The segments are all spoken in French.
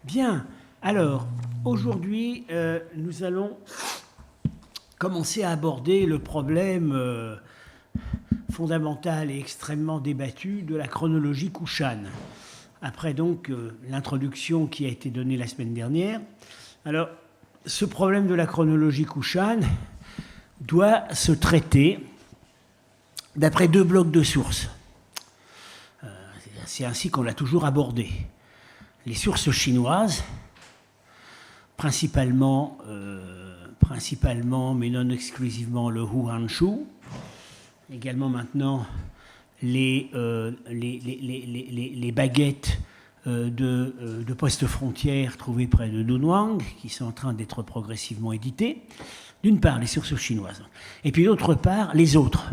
Bien, alors, aujourd'hui, nous allons commencer à aborder le problème fondamental et extrêmement débattu de la chronologie Kushan. Après donc l'introduction qui a été donnée la semaine dernière. Alors, ce problème de la chronologie Kushan doit se traiter d'après deux blocs de sources. C'est ainsi qu'on l'a toujours abordé. Les sources chinoises, principalement, mais non exclusivement, le Huanshu, également maintenant les baguettes de postes frontières trouvées près de Dunhuang, qui sont en train d'être progressivement éditées. D'une part, les sources chinoises, et puis d'autre part, les autres,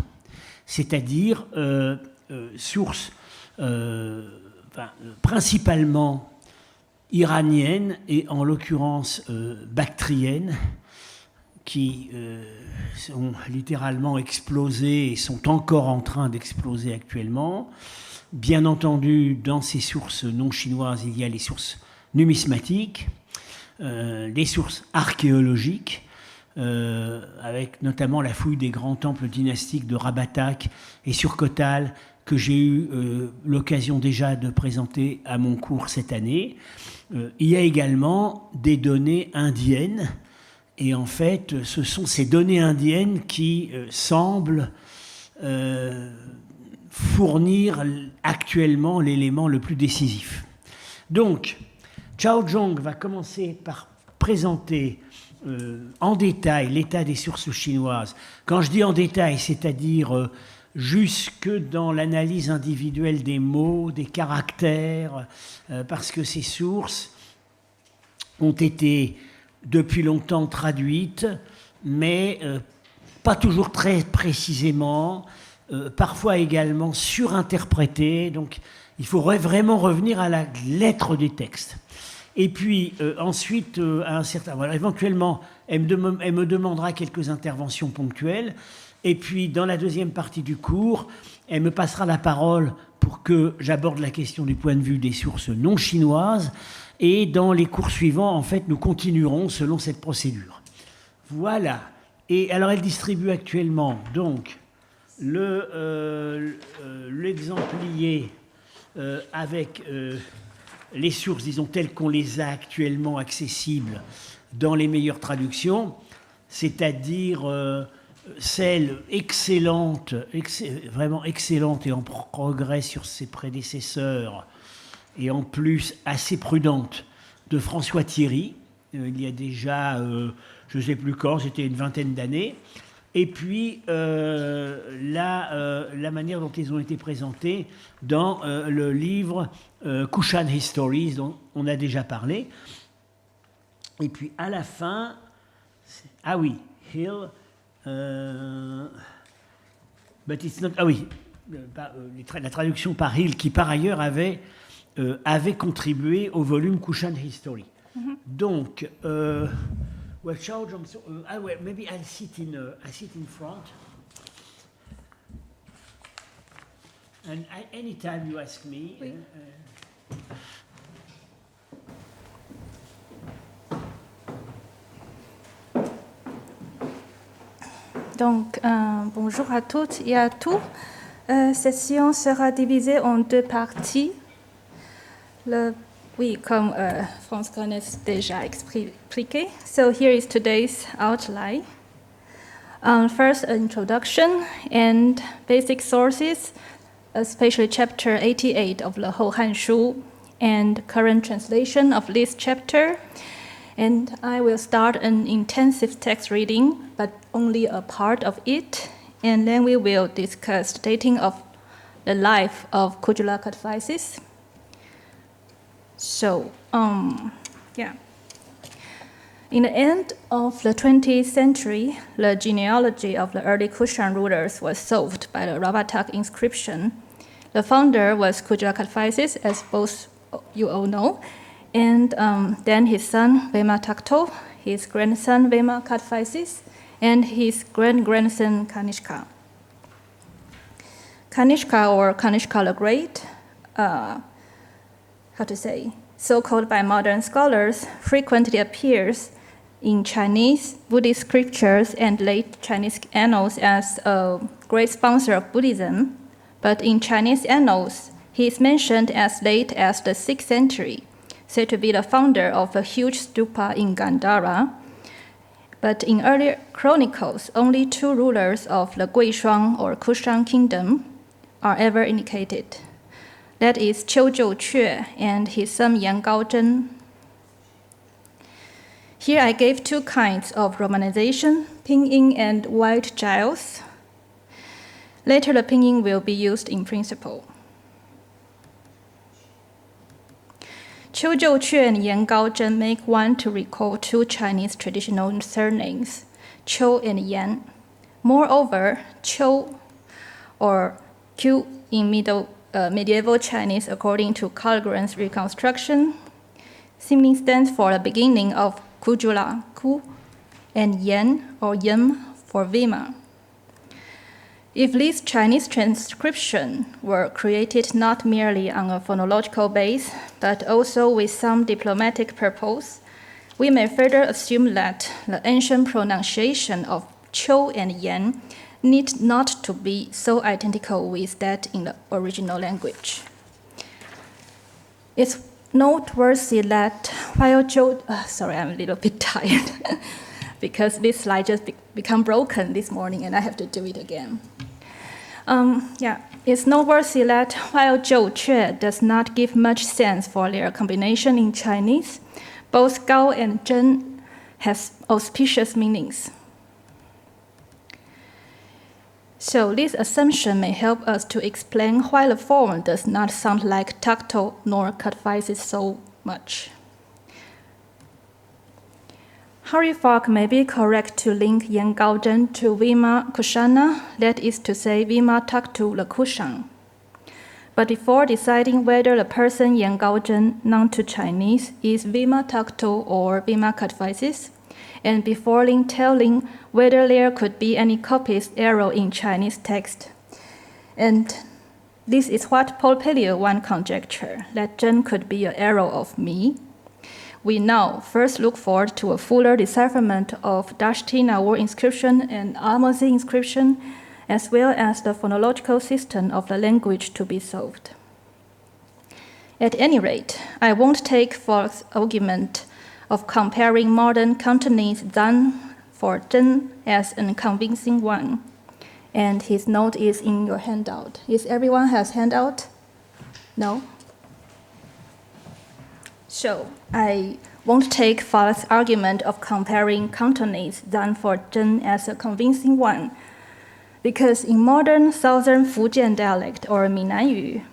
c'est-à-dire sources principalement iraniennes et en l'occurrence bactriennes, qui sont littéralement explosées et sont encore en train d'exploser actuellement. Bien entendu, dans ces sources non chinoises, il y a les sources numismatiques, les sources archéologiques, avec notamment la fouille des grands temples dynastiques de Rabatak et Surkotal, que j'ai eu l'occasion déjà de présenter à mon cours cette année. Il y a également des données indiennes, et en fait, ce sont ces données indiennes qui semblent fournir actuellement l'élément le plus décisif. Donc, Chao Zhong va commencer par présenter en détail l'état des sources chinoises. Quand je dis en détail, c'est-à-dire jusque dans l'analyse individuelle des mots, des caractères, parce que ces sources ont été depuis longtemps traduites, mais pas toujours très précisément, parfois également surinterprétées. Donc il faut vraiment revenir à la lettre des textes. Et puis ensuite, à un certain, voilà, éventuellement, elle me demandera quelques interventions ponctuelles. Et puis, dans la deuxième partie du cours, elle me passera la parole pour que j'aborde la question du point de vue des sources non chinoises. Et dans les cours suivants, en fait, nous continuerons selon cette procédure. Voilà. Et alors, elle distribue actuellement, donc, l'exemplier avec les sources, disons, telles qu'on les a actuellement accessibles dans les meilleures traductions, c'est-à-dire celle excellente, vraiment excellente et en progrès sur ses prédécesseurs, et en plus assez prudente, de François Thierry, il y a déjà, je ne sais plus quand, c'était une vingtaine d'années, et puis la manière dont ils ont été présentés dans le livre Kushan Histories, dont on a déjà parlé. Et puis à la fin, ah oui, Hill... but it's not, ah oui, la traduction par Hill, qui par ailleurs avait contribué au volume Kushan History. Mm-hmm. Donc, well, Chao Zhong, maybe I'll sit in front. And anytime you ask me. Oui. Donc, bonjour à toutes et à tous. Cette séance sera divisée en deux parties. Oui, comme France Grenet déjà expliqué. So here is today's outline. First, an introduction and basic sources, especially chapter 88 of the Houhanshu and current translation of this chapter. And I will start an intensive text reading, but only a part of it. And then we will discuss the dating of the life of Kujula Kadphises. So, yeah. In the end of the 20th century, the genealogy of the early Kushan rulers was solved by the Rabatak inscription. The founder was Kujula Kadphises, as both you all know. And then his son, Vema Takhto, his grandson, Vema Kadphises, and his great-grandson, Kanishka. Kanishka, or Kanishka the Great, so called by modern scholars, frequently appears in Chinese Buddhist scriptures and late Chinese annals as a great sponsor of Buddhism, but in Chinese annals, he is mentioned as late as the 6th century, said to be the founder of a huge stupa in Gandhara. But in earlier chronicles, only 2 rulers of the Guishuang or Kushan kingdom are ever indicated. That is Qiu Zhouque and his son Yan Gaozhen. Here I gave 2 kinds of romanization, pinyin and white giles. Later the pinyin will be used in principle. Qiu Zhouque and Yan Gaozhen make one to recall 2 Chinese traditional surnames, Qiu and Yan. Moreover, Qiu or Q in medieval Chinese, according to Carlgren's reconstruction, simply stands for the beginning of Kujula, Ku, and Yan or Yim for Vima. If these Chinese transcriptions were created not merely on a phonological base, but also with some diplomatic purpose, we may further assume that the ancient pronunciation of Qiu and Yan need not to be so identical with that in the original language. It's noteworthy that while sorry, I'm a little bit tired because this slide just become broken this morning and I have to do it again. It's noteworthy that while Zhouque does not give much sense for their combination in Chinese, both Gao and Zhen has auspicious meanings. So this assumption may help us to explain why the form does not sound like tactile nor confises so much. Harry Falk may be correct to link Yan Gaozhen to Vima Kushana, that is to say, Vima Taktu the Kushan. But before deciding whether the person Yan Gaozhen, known to Chinese, is Vima Taktu or Vima Katvisis, and before telling whether there could be any copyist error in Chinese text. And this is what Paul Pellier one conjecture, that Zhen could be an error of me. We now first look forward to a fuller decipherment of Dashti war inscription and Almazy inscription, as well as the phonological system of the language to be solved. At any rate, I won't take Falk's argument of comparing modern Cantonese Zan for Zhen as a convincing one. And his note is in your handout. Is everyone has handout? No? So I won't take Falk's argument of comparing Cantonese Zan for Zhen as a convincing one, because in modern southern Fujian dialect or Minanyu,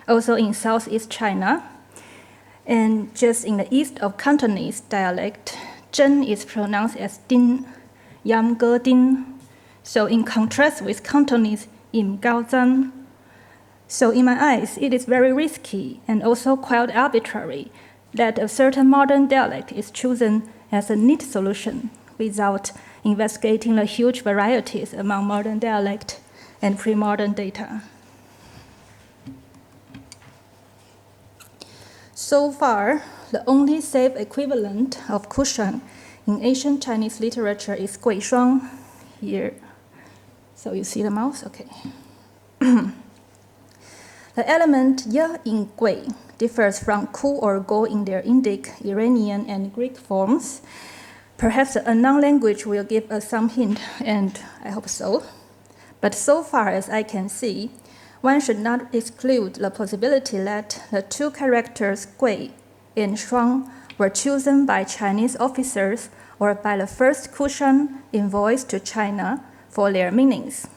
also in southeast China, and just in the east of Cantonese dialect, Zhen is pronounced as Din, Yam Ge Din. So in contrast with Cantonese Im Gao Zan. So in my eyes, it is very risky and also quite arbitrary that a certain modern dialect is chosen as a neat solution without investigating the huge varieties among modern dialect and pre-modern data. So far, the only safe equivalent of Kushan in ancient Chinese literature is Guishuang here. So you see the mouse? Okay. The element ya in Gui differs from Ku or Go in their Indic, Iranian, and Greek forms. Perhaps the unknown language will give us some hint, and I hope so. But so far as I can see, one should not exclude the possibility that the 2 characters Gui and Shuang were chosen by Chinese officers or by the first Kushan envoys to China for their meanings,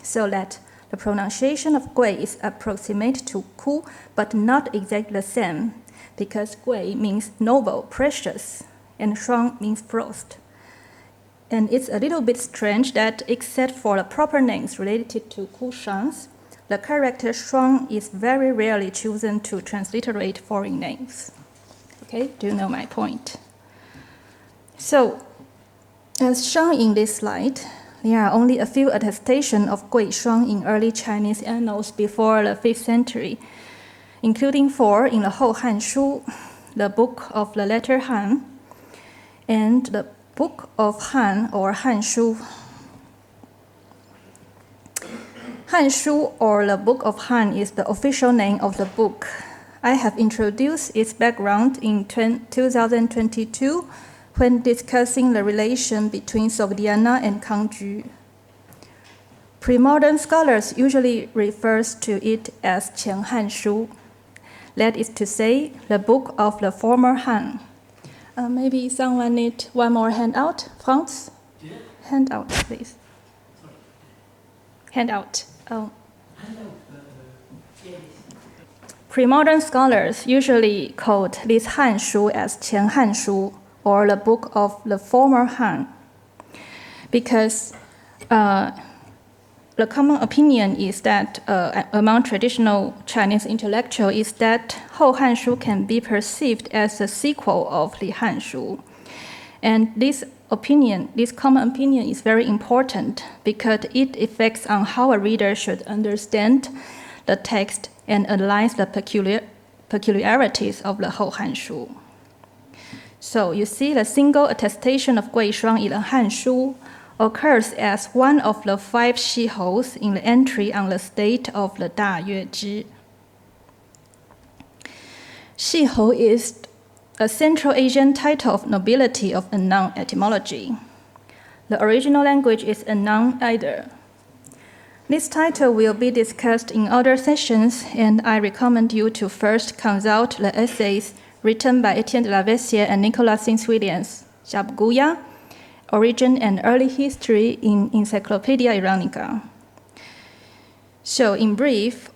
so that the pronunciation of Gui is approximate to Ku, but not exactly the same, because Gui means noble, precious, and Shuang means frost. And it's a little bit strange that, except for the proper names related to Kushans, the character Shuang is very rarely chosen to transliterate foreign names. Okay, do you know my point? So, as shown in this slide, there are only a few attestations of Gui Shuang in early Chinese annals before the 5th century, including 4 in the Hou Han Shu, the Book of the Letter Han, and the Book of Han or Hanshu. Hanshu or the Book of Han is the official name of the book. I have introduced its background in 2022 when discussing the relation between Sogdiana and Kangju. Pre-modern scholars usually refer to it as Qian Han Shu, that is to say, the book of the former Han. Maybe someone need one more handout, Franz? Yeah. Handout, please. Handout. Oh. Pre-modern scholars usually quote this Han Shu as Qian Han Shu, or the book of the former Han, because the common opinion is that among traditional Chinese intellectuals is that Hou Hanshu can be perceived as a sequel of Li Hanshu. And this common opinion is very important because it affects on how a reader should understand the text and analyze the peculiarities of the Hou Hanshu. So you see the single attestation of Gui Shuang in the Hanshu occurs as one of the 5 Shihous in the entry on the state of the Da Yue Zhi. Shihou is a Central Asian title of nobility of unknown etymology. The original language is unknown either. This title will be discussed in other sessions, and I recommend you to first consult the essays written by Etienne de la Vessière and Nicolas Sims-Williams, Jabguya, Origin and Early History in Encyclopedia Iranica. So in brief,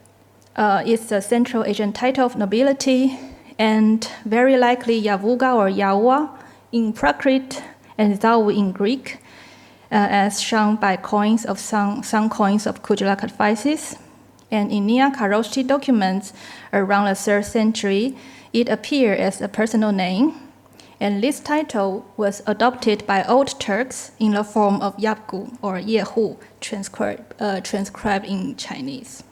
it's a Central Asian title of nobility, and very likely Yavuga or Yawa in Prakrit and Zawu in Greek, as shown by coins of some coins of Kujalak advices. And in Nia Kharoshthi documents around the 3rd century, it appeared as a personal name, and this title was adopted by Old Turks in the form of Yapgu or Yehu, transcribed in Chinese.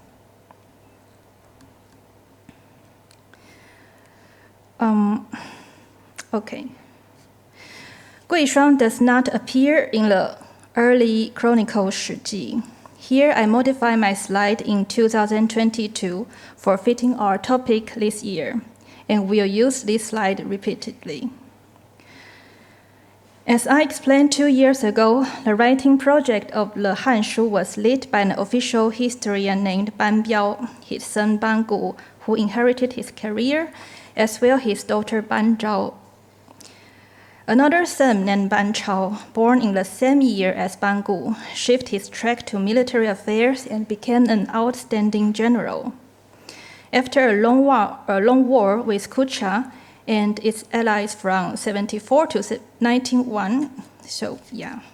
Okay. Gui Shuang does not appear in the early chronicle Shi Ji. Here I modify my slide in 2022 for fitting our topic this year, and we'll use this slide repeatedly. As I explained 2 years ago, the writing project of the Hanshu was led by an official historian named Ban Biao, his son Ban Gu, who inherited his career, as well as his daughter Ban Zhao. Another son named Ban Chao, born in the same year as Ban Gu, shifted his track to military affairs and became an outstanding general. After a long war with Kucha and its allies from 74 to 1901, so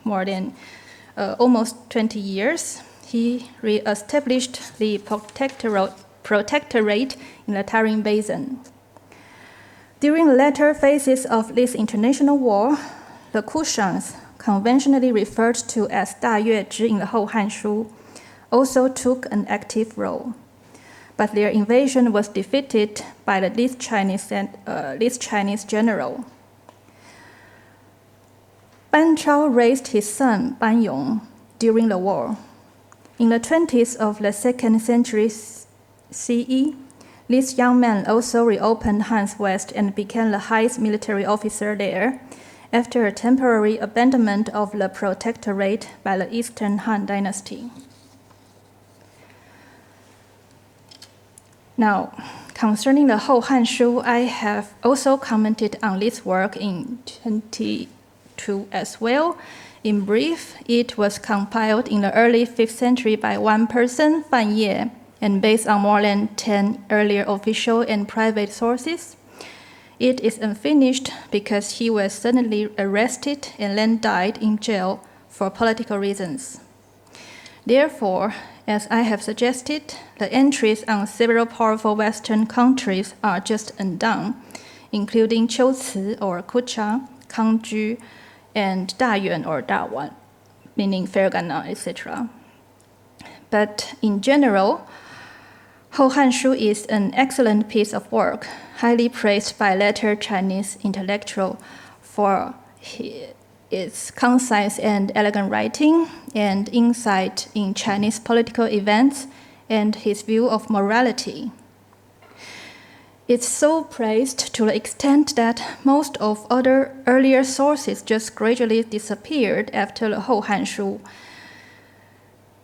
more than almost 20 years, he re-established the protectorate in the Tarim Basin. During the latter phases of this international war, the Kushans, conventionally referred to as Da Yue Zhi in the Hou Hanshu, also took an active role. But their invasion was defeated by this Chinese general. Ban Chao raised his son Ban Yong during the war. In the 20s of the 2nd century CE, this young man also reopened Han's West and became the highest military officer there after a temporary abandonment of the protectorate by the Eastern Han dynasty. Now, concerning the Hou Hanshu, I have also commented on this work in 22 as well. In brief, it was compiled in the early 5th century by one person, Fan Ye, and based on more than 10 earlier official and private sources. It is unfinished because he was suddenly arrested and then died in jail for political reasons. Therefore, as I have suggested, the entries on several powerful Western countries are just undone, including Qiuci or Kucha, Kangju, and Dayuan or Dawan, meaning Fergana, etc. But in general, Hou Hanshu is an excellent piece of work, highly praised by later Chinese intellectuals for its concise and elegant writing and insight in Chinese political events and his view of morality. It's so praised to the extent that most of other earlier sources just gradually disappeared after the Hou Hanshu.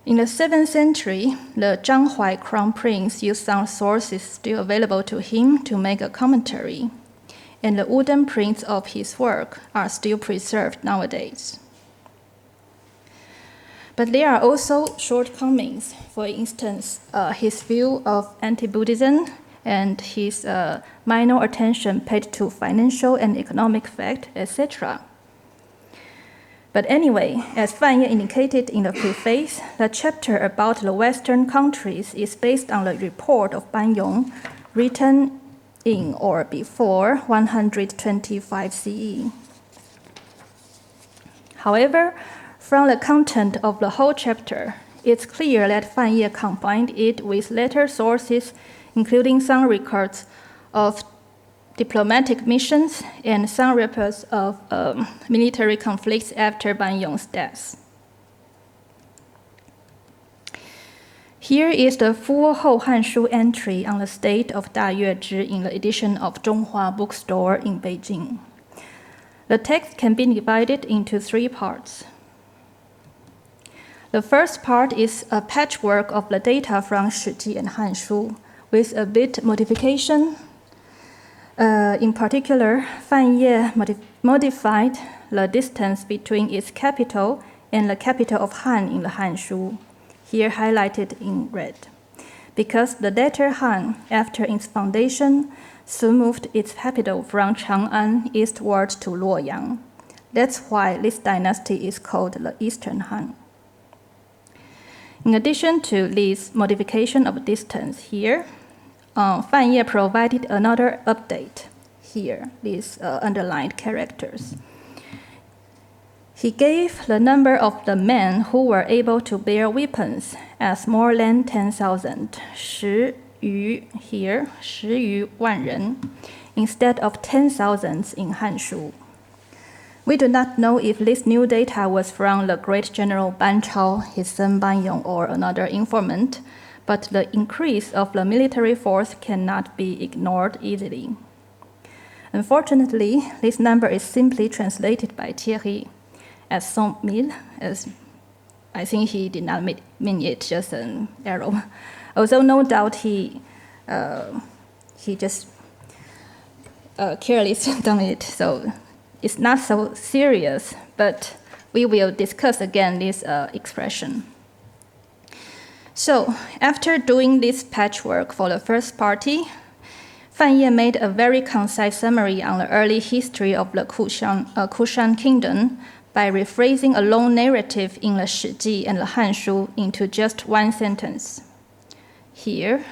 In the 7th century, the Zhang Huai crown prince used some sources still available to him to make a commentary, and the wooden prints of his work are still preserved nowadays. But there are also shortcomings. For instance, his view of anti-Buddhism and his minor attention paid to financial and economic facts, etc. But anyway, as Fan Ye indicated in the preface, the chapter about the Western countries is based on the report of Ban Yong, written in or before 125 CE. However, from the content of the whole chapter, it's clear that Fan Ye combined it with later sources, including some records of diplomatic missions and some reports of military conflicts after Ban Yong's death. Here is the full Hou Hanshu entry on the state of Da Yuezhi in the edition of Zhonghua Bookstore in Beijing. The text can be divided into 3 parts. The first part is a patchwork of the data from Shiji and Hanshu, with a bit modification. In particular, Fan Ye modified the distance between its capital and the capital of Han in the Hanshu, here highlighted in red, because the later Han, after its foundation, soon moved its capital from Chang'an eastward to Luoyang. That's why this dynasty is called the Eastern Han. In addition to this modification of distance here, Fan Ye provided another update here, these underlined characters. He gave the number of the men who were able to bear weapons as more than 10,000, 10余 here, 10余万人, instead of 10,000 in Hanshu. We do not know if this new data was from the great general Ban Chao, his son Ban Yong, or another informant, but the increase of the military force cannot be ignored easily. Unfortunately, this number is simply translated by Thierry as 100,000, as I think he did not mean it, just an arrow. Although no doubt he just carelessly done it, so it's not so serious, but we will discuss again this expression. So, after doing this patchwork for the first party, Fan Ye made a very concise summary on the early history of the Kushan kingdom by rephrasing a long narrative in the Shiji and the Hanshu into just one sentence. Here,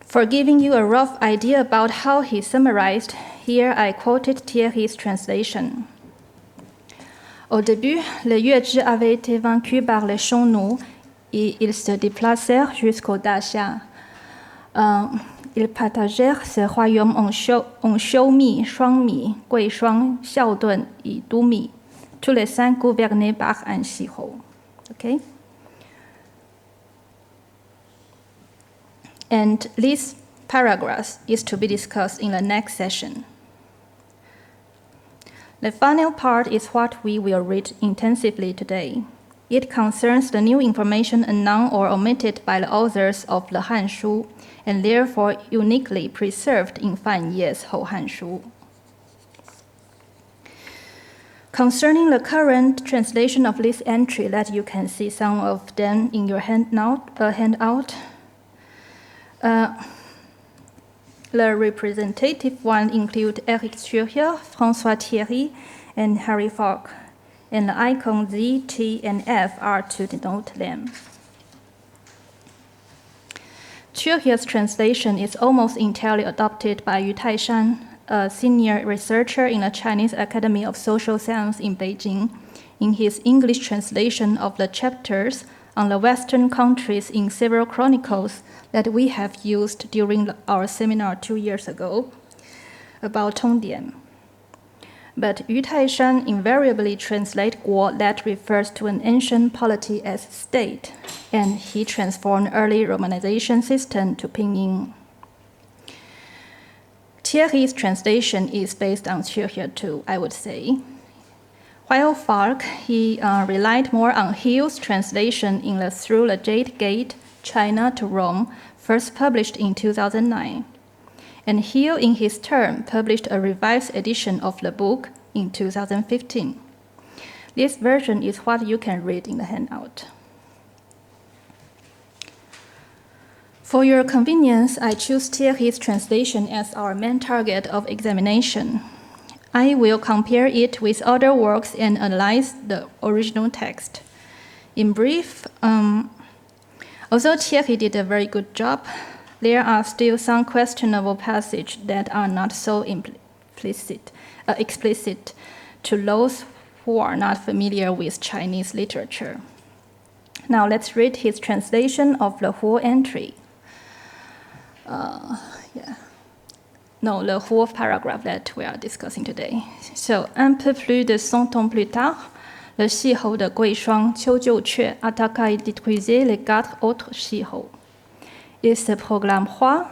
for giving you a rough idea about how he summarized, here I quoted Thierry's translation. Au début, les Yuezhi avaient été vaincus par les Xiongnu et ils se déplacèrent jusqu'au Daxia. Ils partagèrent ce royaume en Xiumi, Shuangmi, Guishuang, Xiaodun et Dumi, tous les 5 gouvernés par un Xihou. Okay? And this paragraph is to be discussed in the next session. The final part is what we will read intensively today. It concerns the new information unknown or omitted by the authors of the Hanshu, and therefore uniquely preserved in Fan Ye's Hou Hanshu. Concerning the current translation of this entry, that you can see some of them in your handout. The representative ones include Eric Thurier, François Thierry, and Harry Falk, and the icon Z, T, and F are to denote them. Thurier's translation is almost entirely adopted by Yu Taishan, a senior researcher in the Chinese Academy of Social Science in Beijing, in his English translation of the chapters on the Western countries in several chronicles that we have used during our seminar 2 years ago about Tongdian. But Yu Taishan invariably translates Guo that refers to an ancient polity as state, and he transformed early romanization system to pinyin. Thierry's translation is based on Churchill too, I would say. While Falk, he relied more on Hill's translation in the Through the Jade Gate, China to Rome, first published in 2009. And Hill, in his turn, published a revised edition of the book in 2015. This version is what you can read in the handout. For your convenience, I choose Thierry's translation as our main target of examination. I will compare it with other works and analyze the original text. In brief, although Thierry did a very good job, there are still some questionable passages that are not so explicit to those who are not familiar with Chinese literature. Now let's read his translation of the whole entry. The whole paragraph that we are discussing today. So, un peu plus de 100 ans plus tard, le Shihou de Guishuang, Qiujiuque, attaqua et détruisait les 4 autres Shihou. Il se proclame roi.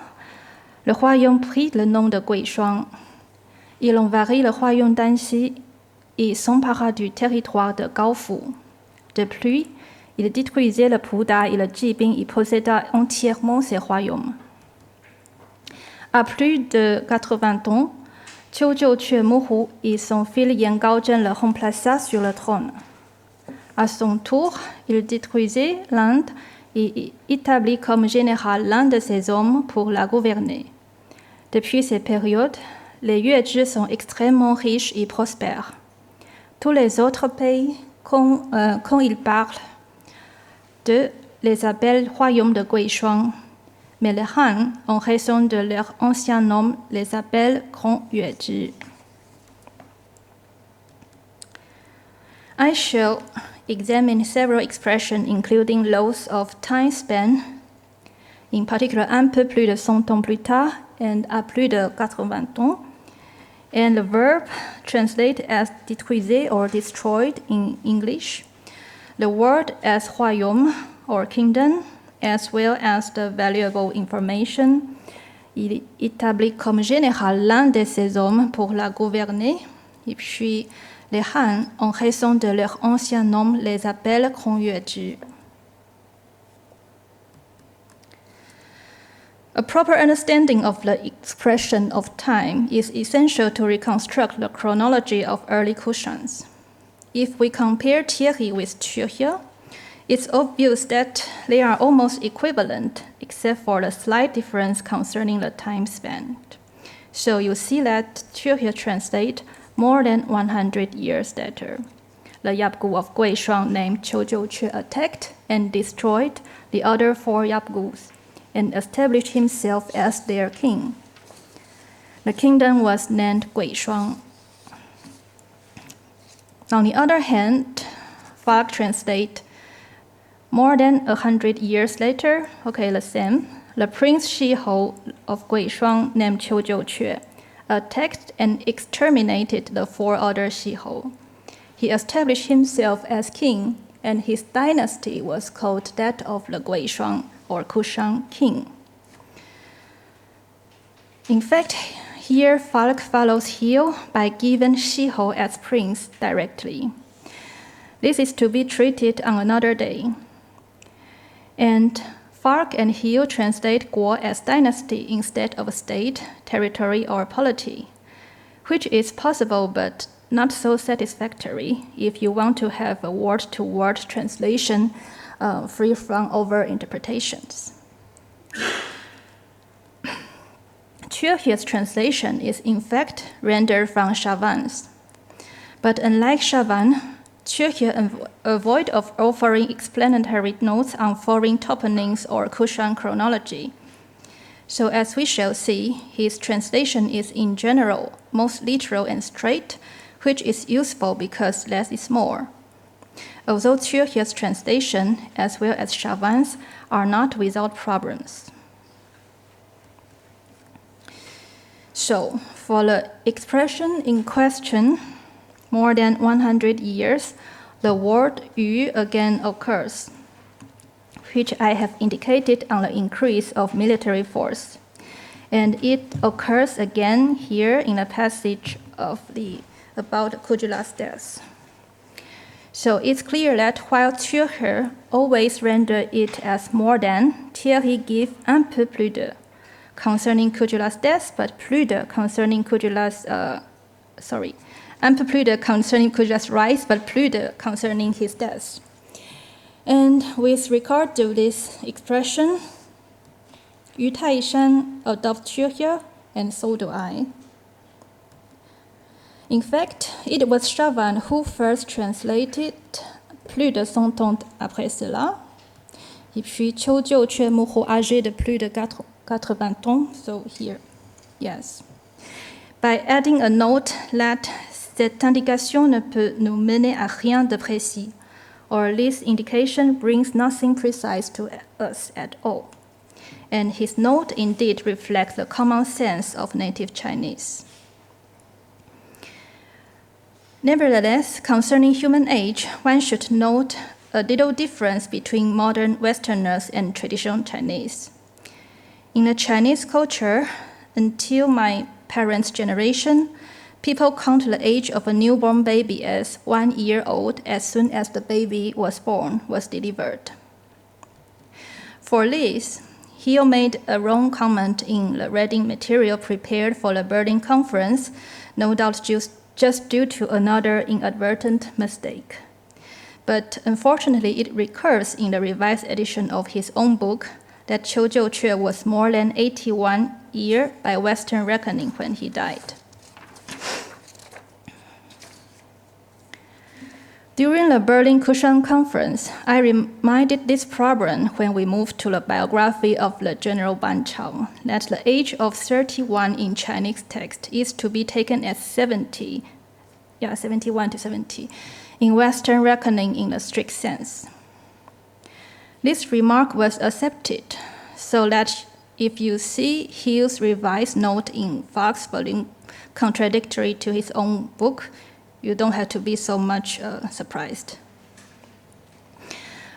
Le royaume prit le nom de Guishuang. Il envahit le royaume d'Anxi et s'empara du territoire de Gaofu. De plus, il détruisait le Puda et le Jibing et posséda entièrement ces royaumes. À plus de 80 ans, Qiujiuque mourut et son fils Yan Gaozhen le remplaça sur le trône. À son tour, il détruisit l'Inde et établit comme général l'un de ses hommes pour la gouverner. Depuis cette période, les Yuezhi sont extrêmement riches et prospères. Tous les autres pays, quand ils parlent d'eux, les appellent royaume de Guishuang. Mais les Han, en raison de leur ancien nom, les appellent Grand Yuezhi. I shall examine several expressions, including those of time span, in particular un peu plus de 100 ans plus tard and à plus de 80 ans, and the verb translated as détruisé or destroyed in English, the word as royaume or kingdom, as well as the valuable information. Il établit comme général l'un de ses hommes pour la gouverner, et puis les Han, en raison de leur ancien nom, les appellent Grand Yuezhi. A proper understanding of the expression of time is essential to reconstruct the chronology of early Kushans. If we compare Thierry with Churchill, it's obvious that they are almost equivalent, except for the slight difference concerning the time span. So you see that Churchill translates more than 100 years later. The Yapgu of Guishuang named Qiujiuque attacked and destroyed the other 4 Yapgus and established himself as their king. The kingdom was named Guishuang. On the other hand, Falk translates more than 100 years later, the same, the Prince Shihou of Guishuang named Qiujiuque attacked and exterminated the 4 other Shihou. He established himself as king, and his dynasty was called that of the Guishuang or Kushan king. In fact, here Falk follows Hill by giving Shihou as prince directly. This is to be treated on another day. And Falk and Hill translate Guo as dynasty instead of state, territory, or polity, which is possible but not so satisfactory if you want to have a word-to-word translation free from over-interpretations. Churchill's translation is in fact rendered from Chavannes. But unlike Chavannes, Churchill avoided offering explanatory notes on foreign toponyms or Kushan chronology. So as we shall see, his translation is in general most literal and straight, which is useful because less is more. although Thürger's translation, as well as Chavannes, are not without problems. So, for the expression in question, more than 100 years, the word yu again occurs, which I have indicated on the increase of military force. And it occurs again here in the passage about Cujula's death. So it's clear that while Thürger always rendered it as more than, Thierry gives un peu plus de concerning Cujula's death, but plus de concerning Cujula's, un peu plus de concerning Cujula's rise, but plus de concerning his death. And with regard to this expression, Yu Taishan adopts Thürger, and so do I. In fact, it was Chavannes who first translated plus de 100 ans après cela. Et puis Qiu Jiuque mourut âgé de plus de 80 ans, so here, yes. By adding a note that cette indication ne peut nous mener à rien de précis, or this indication brings nothing precise to us at all. And his note indeed reflects the common sense of native Chinese. Nevertheless, concerning human age, one should note a little difference between modern Westerners and traditional Chinese. In the Chinese culture, until my parents' generation, people count the age of a newborn baby as 1 year old as soon as the baby was delivered. For this, Hill made a wrong comment in the reading material prepared for the Berlin conference, no doubt just due to another inadvertent mistake. But unfortunately, it recurs in the revised edition of his own book that Qiu Jiuque was more than 81 years by Western reckoning when he died. During the Berlin Kushan conference, I reminded this problem when we moved to the biography of the General Ban Chao, that the age of 31 in Chinese text is to be taken as 71 to 70, in Western reckoning in the strict sense. This remark was accepted, so that if you see Hill's revised note in Fox volume contradictory to his own book, you don't have to be so much surprised.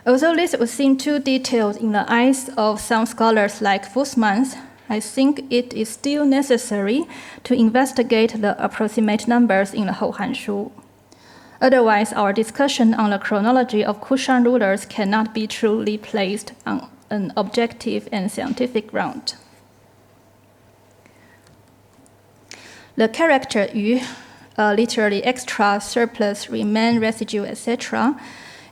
Although this would seem too detailed in the eyes of some scholars like Fussmans, I think it is still necessary to investigate the approximate numbers in the Hou Hanshu. Otherwise, our discussion on the chronology of Kushan rulers cannot be truly placed on an objective and scientific ground. The character yu, literally extra, surplus, remain, residue, etc.,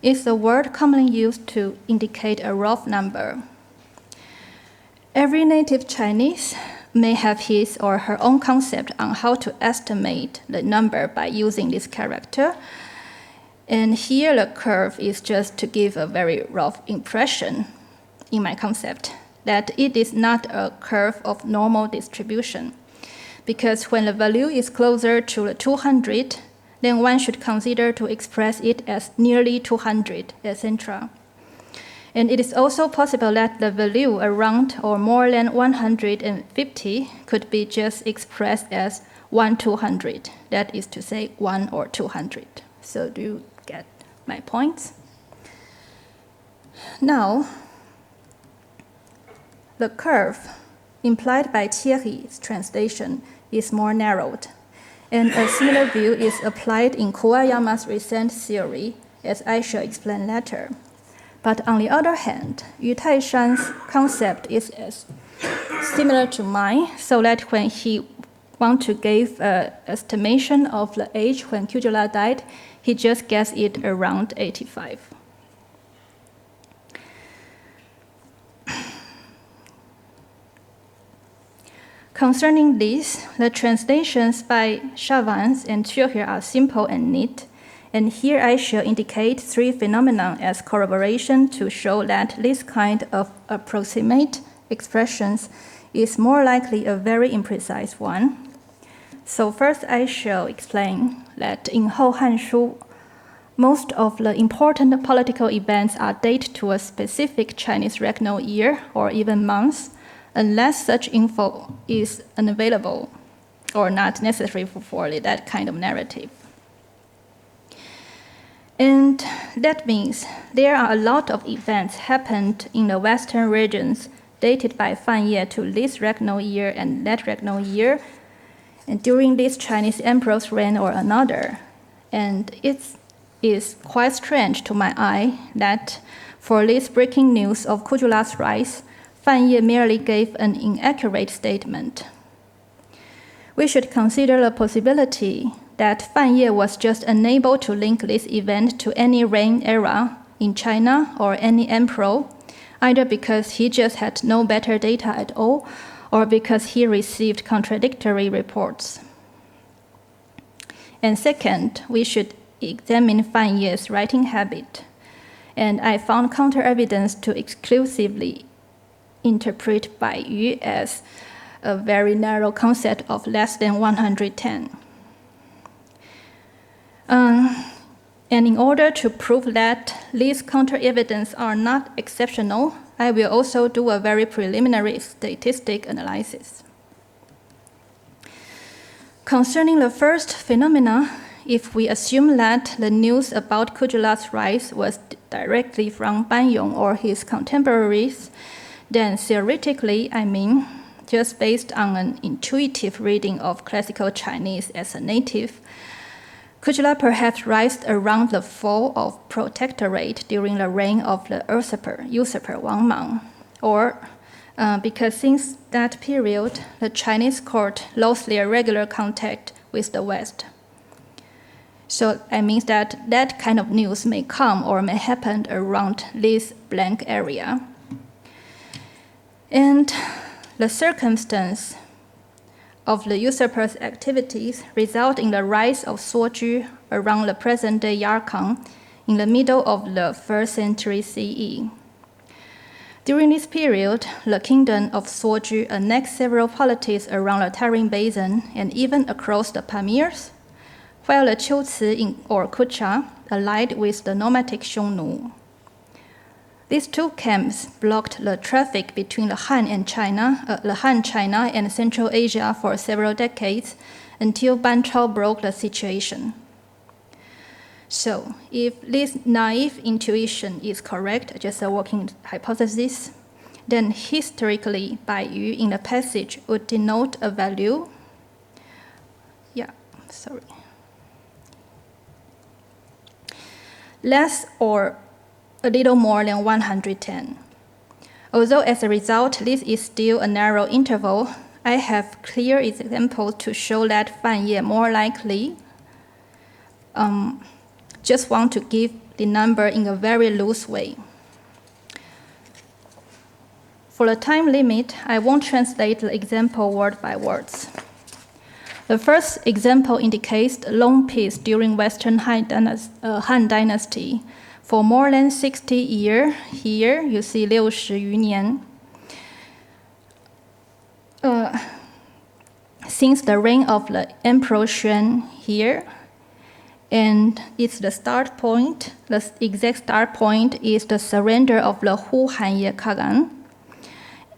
is the word commonly used to indicate a rough number. Every native Chinese may have his or her own concept on how to estimate the number by using this character. And here the curve is just to give a very rough impression in my concept that it is not a curve of normal distribution. Because when the value is closer to the 200, then one should consider to express it as nearly 200, etc. And it is also possible that the value around or more than 150 could be just expressed as 1/200, that is to say 1 or 200. So do you get my points? Now, the curve implied by Thierry's translation is more narrowed, and a similar view is applied in Kuwayama's recent theory, as I shall explain later. But on the other hand, Yu Taishan's concept is similar to mine, so that when he wants to give an estimation of the age when Cujula died, he just gets it around 85. Concerning this, the translations by Chavannes and Thürger are simple and neat, and here I shall indicate 3 phenomena as corroboration to show that this kind of approximate expressions is more likely a very imprecise one. So first I shall explain that in Hou Hanshu, most of the important political events are dated to a specific Chinese regnal year or even month, unless such info is unavailable or not necessary for that kind of narrative. And that means there are a lot of events happened in the western regions dated by Fan Ye to this regnal year and that regnal year, and during this Chinese emperor's reign or another. And it is quite strange to my eye that for this breaking news of Kujula's rise, Fan Ye merely gave an inaccurate statement. We should consider the possibility that Fan Ye was just unable to link this event to any reign era in China or any emperor, either because he just had no better data at all or because he received contradictory reports. And second, we should examine Fan Ye's writing habit. And I found counter-evidence to exclusively interpret Bai Yu as a very narrow concept of less than 110. And in order to prove that these counter-evidence are not exceptional, I will also do a very preliminary statistic analysis. Concerning the first phenomena, if we assume that the news about Kujula's rise was directly from Ban Yong or his contemporaries, then theoretically, just based on an intuitive reading of classical Chinese as a native, Kujula perhaps rised around the fall of protectorate during the reign of the usurper Wang Mang, or because since that period, the Chinese court lost their regular contact with the West. So it means that that kind of news may come or may happen around this blank area. And the circumstance of the usurper's activities result in the rise of Suoju around the present-day Yarkang in the middle of the 1st century CE. During this period, the kingdom of Suoju annexed several polities around the Tarim Basin and even across the Pamirs, while the Qiuci or Kucha allied with the nomadic Xiongnu. These two camps blocked the traffic between the Han, China, and Central Asia for several decades until Ban Chao broke the situation. So, if this naive intuition is correct, just a working hypothesis, then historically, Bai Yu in the passage would denote a value. Less or a little more than 110. Although as a result, this is still a narrow interval, I have clear examples to show that Fan Ye more likely just want to give the number in a very loose way. For the time limit, I won't translate the example word by words. The first example indicates the long peace during Western Han Dynasty. For more than 60 years, here you see 60余年. Since the reign of the Emperor Xuan here, and it's the start point, the exact start point is the surrender of the Hu Hanye Khagan,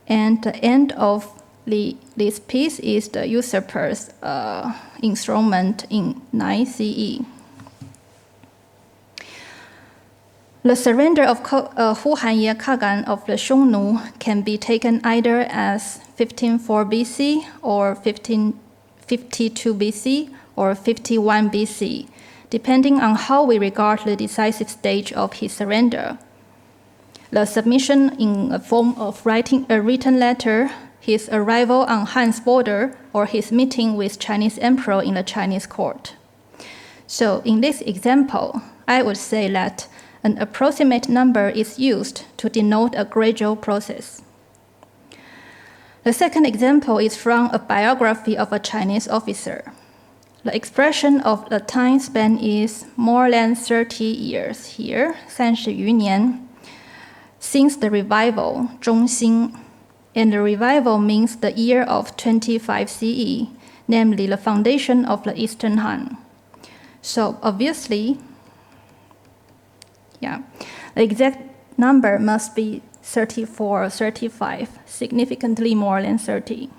and the end of this peace is the usurper's enthronement in 9 CE. The surrender of Hu Hanye Khagan of the Xiongnu can be taken either as 1504 BC or 1552 BC or 51 BC, depending on how we regard the decisive stage of his surrender. The submission in a form of writing a written letter, his arrival on Han's border, or his meeting with Chinese emperor in the Chinese court. So in this example, I would say that an approximate number is used to denote a gradual process. The second example is from a biography of a Chinese officer. The expression of the time span is more than 30 years here, 30余年, since the revival, 中兴, and the revival means the year of 25 CE, namely the foundation of the Eastern Han. So obviously, Yeah, the exact number must be 34 or 35, significantly more than 30.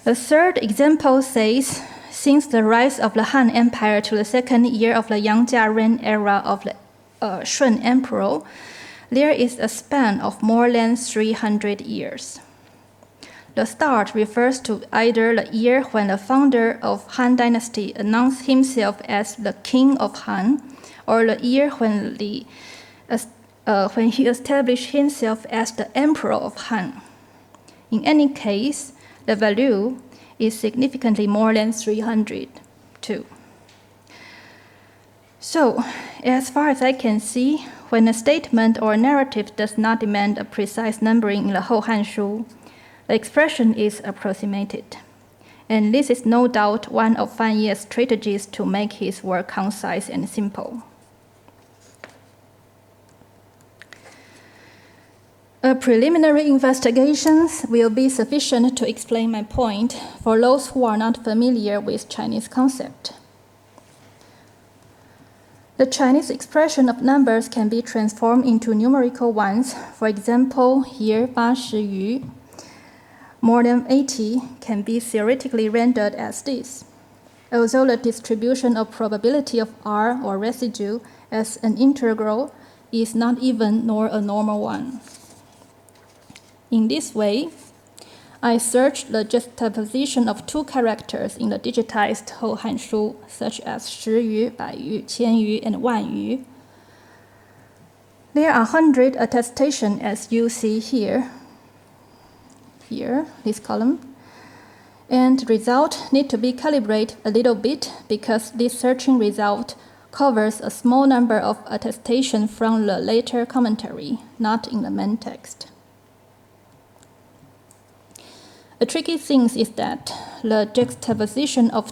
The third example says, since the rise of the Han Empire to the second year of the Yangjia reign era of the Shun Emperor, there is a span of more than 300 years. The start refers to either the year when the founder of Han Dynasty announced himself as the King of Han, or the year when he established himself as the Emperor of Han. In any case, the value is significantly more than 300 too. So, as far as I can see, when a statement or a narrative does not demand a precise numbering in the whole Hanshu, the expression is approximated. And this is no doubt one of Fan Ye's strategies to make his work concise and simple. A preliminary investigation will be sufficient to explain my point for those who are not familiar with Chinese concept. The Chinese expression of numbers can be transformed into numerical ones. For example, here 80余, more than 80 can be theoretically rendered as this. Although the distribution of probability of R or residue as an integral is not even nor a normal one. In this way, I searched the juxtaposition of two characters in the digitized whole Hanshu, such as 十余, 百余, 千余, and 万余. There are 100 attestations as you see here, this column. And result need to be calibrated a little bit because this searching result covers a small number of attestations from the later commentary, not in the main text. A tricky thing is that the juxtaposition of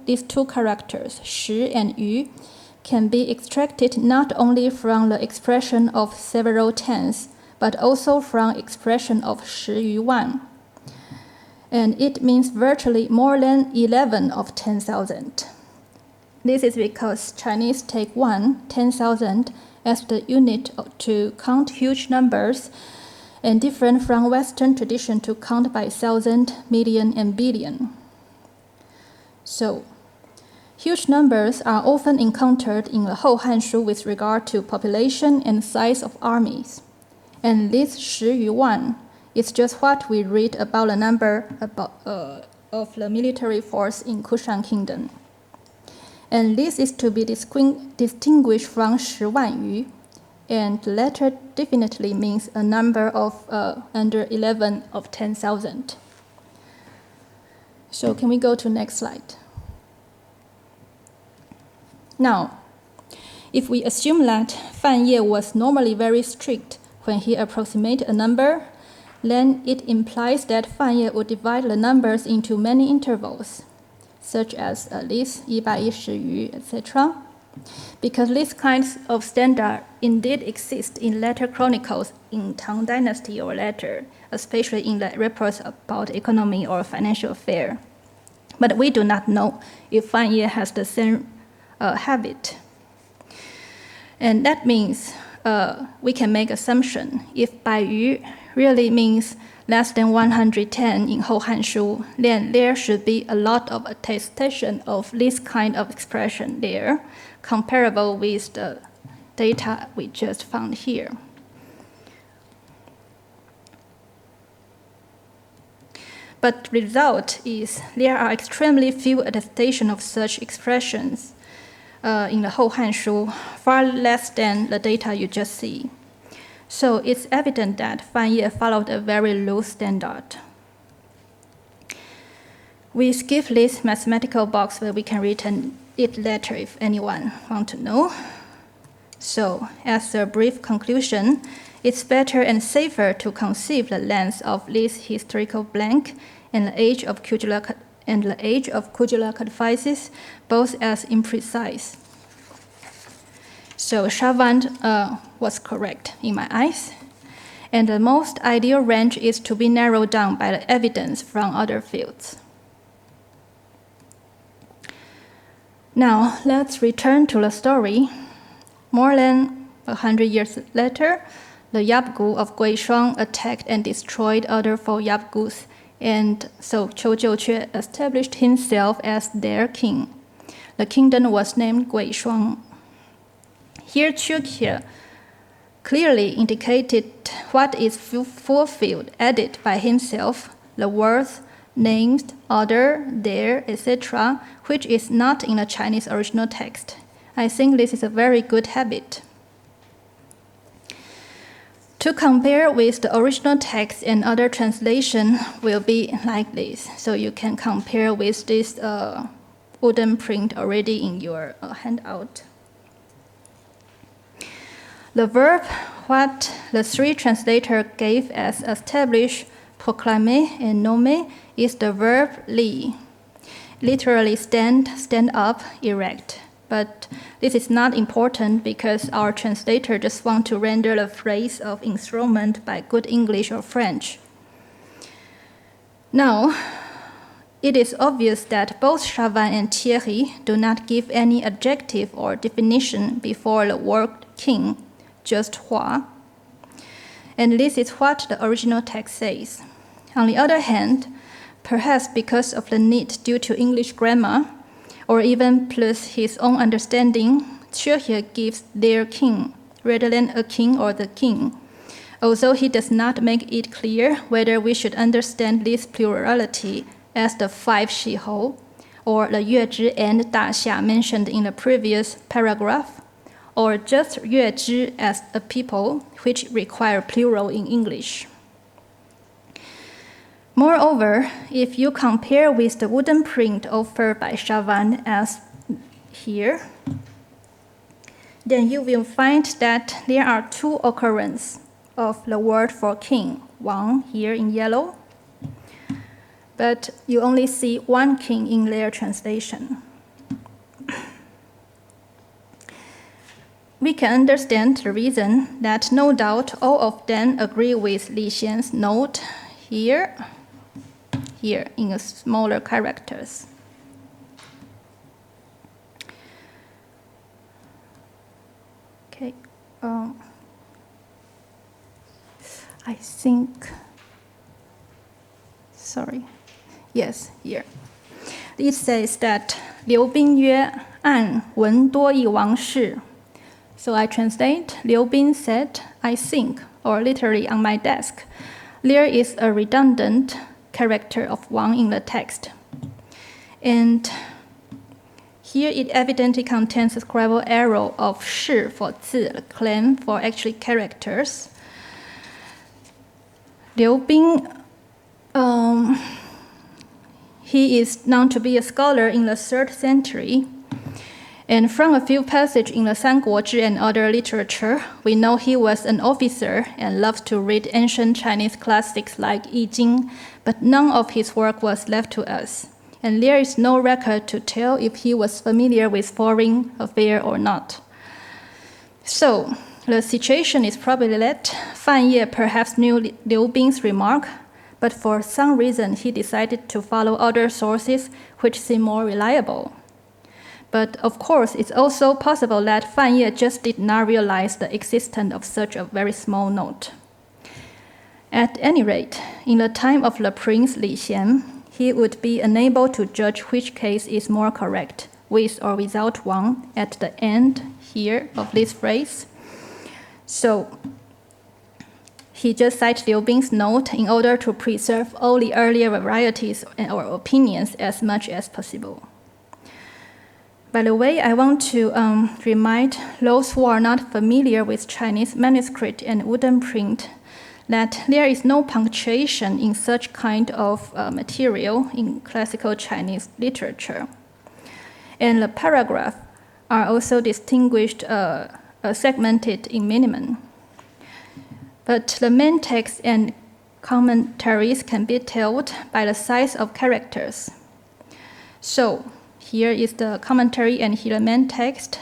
these two characters, 十 and 余, can be extracted not only from the expression of several tens, but also from expression of 十余万. And it means virtually more than 11 of 10,000. This is because Chinese take 10,000 as the unit to count huge numbers, and different from Western tradition to count by thousand, million, and billion. So, huge numbers are often encountered in the whole Hanshu with regard to population and size of armies. And this 十余万 is just what we read about the number of the military force in Kushan Kingdom. And this is to be distinguished from 十万余, and the latter definitely means a number of under 11 of 10,000. So can we go to next slide? Now, if we assume that Fan Ye was normally very strict when he approximated a number, then it implies that Fan Ye would divide the numbers into many intervals, such as at least 110余, etc. Because these kinds of standard indeed exist in later chronicles in Tang Dynasty or later, especially in the reports about economy or financial affair. But we do not know if Fan Ye has the same habit. And that means we can make assumption. If 百余 really means less than 110 in whole Hanshu, then there should be a lot of attestation of this kind of expression there, comparable with the data we just found here. But the result is there are extremely few attestations of such expressions in the whole Hanshu, far less than the data you just see. So it's evident that Fan Ye followed a very low standard. We skip this mathematical box where we can return it later if anyone wants to know. So, as a brief conclusion, it's better and safer to conceive the length of this historical blank and the age of Kujula codifices both as imprecise. So Chavant was correct in my eyes, and the most ideal range is to be narrowed down by the evidence from other fields. Now, let's return to the story. More than 100 years later, the Yabgu of Guishuang attacked and destroyed other 4 Yabgus, and so Qiu Jiuque established himself as their king. The kingdom was named Guishuang. Here, Qiu clearly indicated what is fulfilled, added by himself, the words, named, other, there, etc., which is not in the Chinese original text. I think this is a very good habit. To compare with the original text and other translation will be like this. So you can compare with this wooden print already in your handout. The verb what the 3 translators gave as establish, proclamer, and nome is the verb li. Literally stand up, erect. But this is not important because our translator just want to render the phrase of enthronement by good English or French. Now, it is obvious that both Chavannes and Thierry do not give any adjective or definition before the word king, just Hua. And this is what the original text says. On the other hand, perhaps because of the need due to English grammar, or even plus his own understanding, Qiu here gives their king, rather than a king or the king, although he does not make it clear whether we should understand this plurality as the 5 Shihou, or the Yuezhi and Daxia mentioned in the previous paragraph, or just Yuezhi as a people, which require plural in English. Moreover, if you compare with the wooden print offered by Chavannes as here, then you will find that there are 2 occurrences of the word for king, Wang here in yellow, but you only see 1 king in their translation. We can understand the reason that no doubt all of them agree with Li Xian's note here in a smaller characters. Okay, I think, sorry, yes, here. It says that 刘宾曰按闻多益王事. So I translate, Liu Bin said, I think, or literally on my desk, there is a redundant character of Wang in the text. And here it evidently contains a scribal error of shi for zi, a claim for actually characters. Liu Bin, he is known to be a scholar in the 3rd century. And from a few passages in the Sanguozhi and other literature, we know he was an officer and loved to read ancient Chinese classics like I Ching, but none of his work was left to us. And there is no record to tell if he was familiar with foreign affairs or not. So, the situation is probably that Fan Ye perhaps knew Liu Bin's remark, but for some reason he decided to follow other sources which seem more reliable. But of course, it's also possible that Fan Ye just did not realize the existence of such a very small note. At any rate, in the time of the Prince Li Xian, he would be unable to judge which case is more correct, with or without Wang, at the end here of this phrase. So he just cites Liu Bin's note in order to preserve all the earlier varieties or opinions as much as possible. By the way, I want to remind those who are not familiar with Chinese manuscript and wooden print that there is no punctuation in such kind of material in classical Chinese literature. And the paragraphs are also distinguished, segmented in minimum. But the main text and commentaries can be told by the size of characters. So, here is the commentary and here the main text.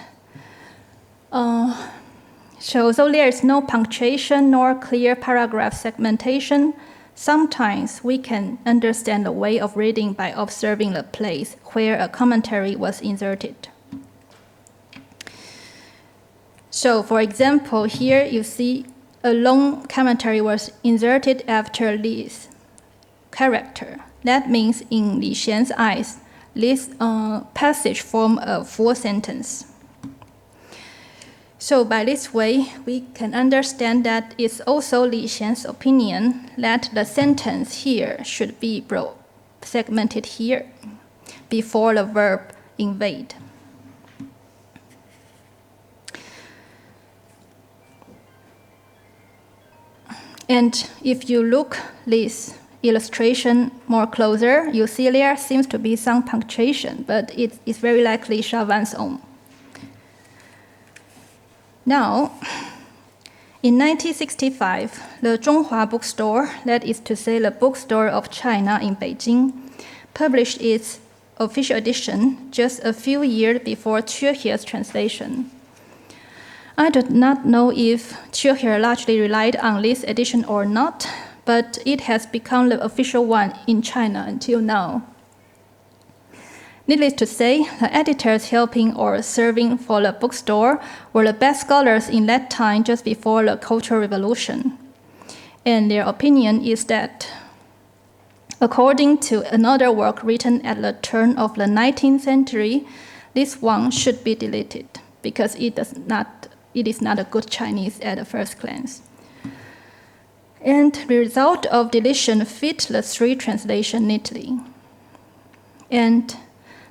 So although there is no punctuation nor clear paragraph segmentation, sometimes we can understand the way of reading by observing the place where a commentary was inserted. So, for example, here you see a long commentary was inserted after this character. That means in Li Xian's eyes, this passage forms a full sentence. So by this way, we can understand that it's also Li Xian's opinion that the sentence here should be segmented here before the verb invade. And if you look this illustration more closer, you see there seems to be some punctuation, but it is very likely Chavan's own. Now, in 1965, the Zhonghua Bookstore, that is to say the bookstore of China in Beijing, published its official edition just a few years before Chöhir's translation. I do not know if Chöhir largely relied on this edition or not, but it has become the official one in China until now. Needless to say, the editors helping or serving for the bookstore were the best scholars in that time just before the Cultural Revolution. And their opinion is that, according to another work written at the turn of the 19th century, this one should be deleted because it is not a good Chinese at a first glance. And the result of deletion fit the three translations neatly. And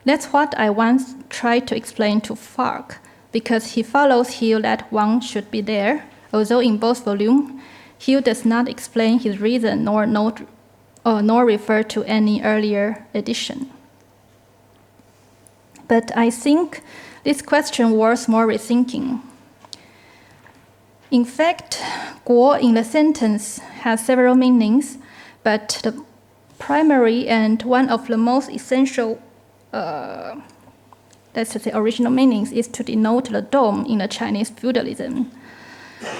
that's what I once tried to explain to Fark, because he follows here that Wang should be there, although in both volumes, Hill does not explain his reason nor refer to any earlier edition. But I think this question warrants more rethinking. In fact, Guo in the sentence has several meanings, but the primary and one of the most essential that's to say original meanings is to denote the dome in the Chinese feudalism.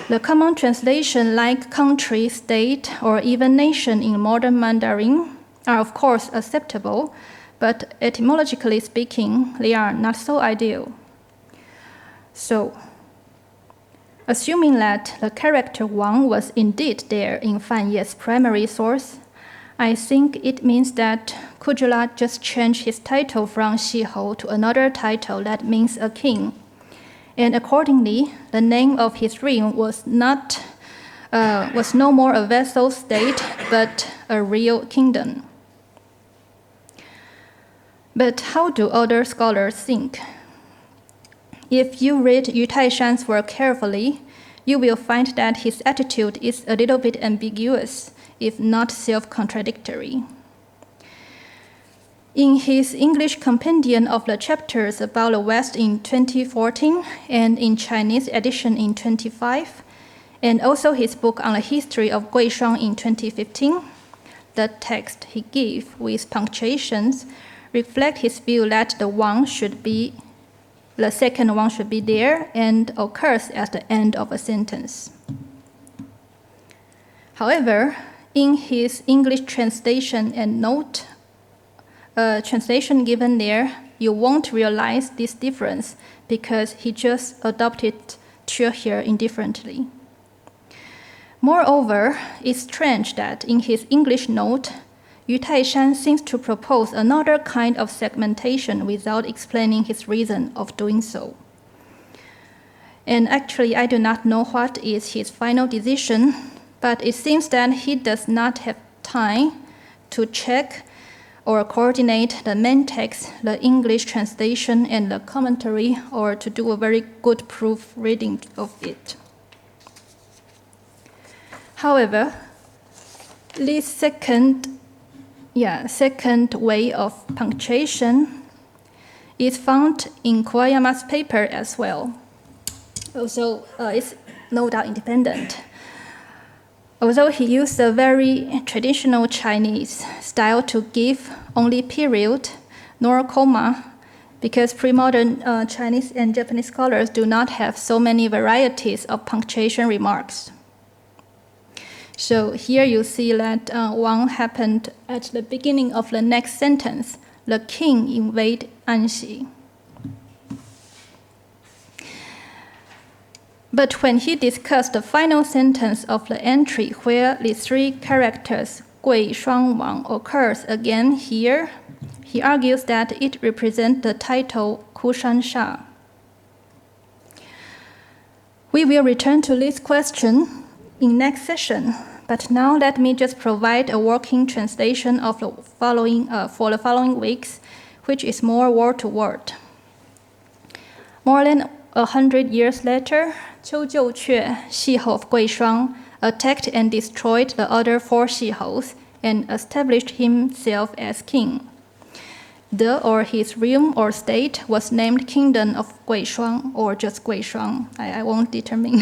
The common translation like country, state, or even nation in modern Mandarin are of course acceptable, but etymologically speaking, they are not so ideal. So, assuming that the character Wang was indeed there in Fan Ye's primary source, I think it means that Kujula just changed his title from Xihou to another title that means a king. And accordingly, the name of his reign was no more a vassal state, but a real kingdom. But how do other scholars think? If you read Yu Taishan's work carefully, you will find that his attitude is a little bit ambiguous, if not self-contradictory. In his English compendium of the chapters about the West in 2014 and in Chinese edition in 2025, and also his book on the history of Guishuang in 2015, the text he gave with punctuations reflect his view that the second one should be there and occurs at the end of a sentence. However, in his English translation and note, translation given there, you won't realize this difference because he just adopted Chöhir indifferently. Moreover, it's strange that in his English note, Yu Taishan seems to propose another kind of segmentation without explaining his reason of doing so. And actually, I do not know what is his final decision, but it seems that he does not have time to check or coordinate the main text, the English translation, and the commentary, or to do a very good proof reading of it. However, this second way of punctuation is found in Koyama's paper as well. Also, it's no doubt independent. Although he used a very traditional Chinese style to give only period nor comma, because pre-modern Chinese and Japanese scholars do not have so many varieties of punctuation remarks. So here you see that Wang happened at the beginning of the next sentence. The king invade Anxi. But when he discussed the final sentence of the entry where the three characters Gui Shuang Wang occurs again here, he argues that it represents the title Kushan Sha. We will return to this question in next session, but now let me just provide a working translation of the following for the following weeks, which is more word to word. More than 100 years later, Qiu Jiuque, Xihou of Guishuang, attacked and destroyed the other 4 Xihous and established himself as king. The or his realm or state was named Kingdom of Guishuang or just Guishuang. I won't determine.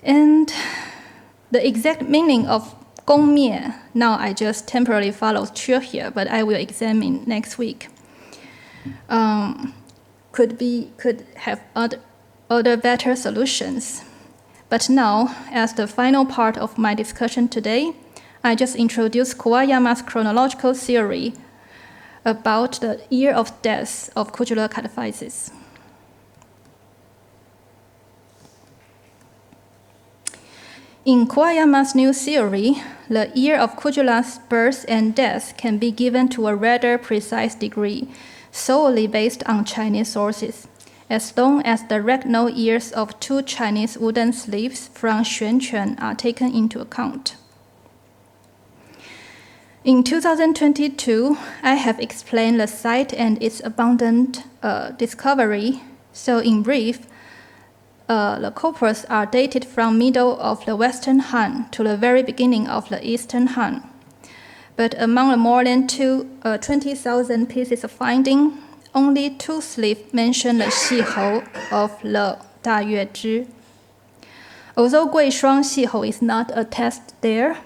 And the exact meaning of Gongmie, now I just temporarily follow Que here, but I will examine next week. Could have other better solutions. But now, as the final part of my discussion today, I just introduced Kuwayama's chronological theory about the year of death of Kujula Cadaphysis. In Kuwayama's new theory, the year of Kujula's birth and death can be given to a rather precise degree, solely based on Chinese sources, as long as the regnal years of 2 Chinese wooden slaves from Xuanquan are taken into account. In 2022, I have explained the site and its abundant discovery, so in brief, the corpus are dated from middle of the Western Han to the very beginning of the Eastern Han. But among the more than 20,000 pieces of finding, only 2 slaves mention the Xihou of the Dayue Zhi. Although Guishuang Xihou is not attested there,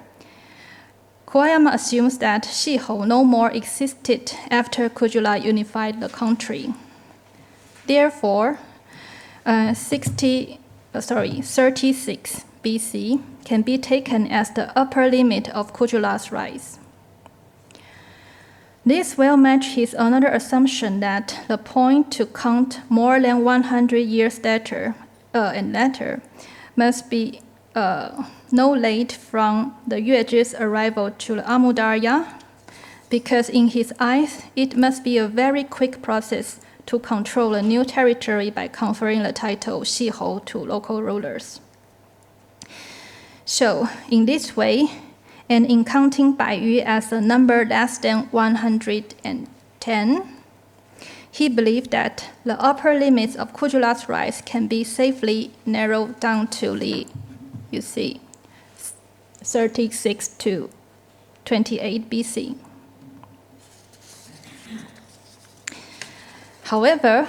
Kuwayama assumes that Xihou no more existed after Kujula unified the country. Therefore, 36 BC can be taken as the upper limit of Kujula's rise. This will match his another assumption that the point to count more than 100 years later must be no late from the Yuezhi's arrival to the Amudarya, because in his eyes it must be a very quick process to control a new territory by conferring the title Xihou to local rulers. So, in this way, and in counting Baiyu as a number less than 110, he believed that the upper limits of Kujula's rise can be safely narrowed down to the, 36 to 28 BC. However,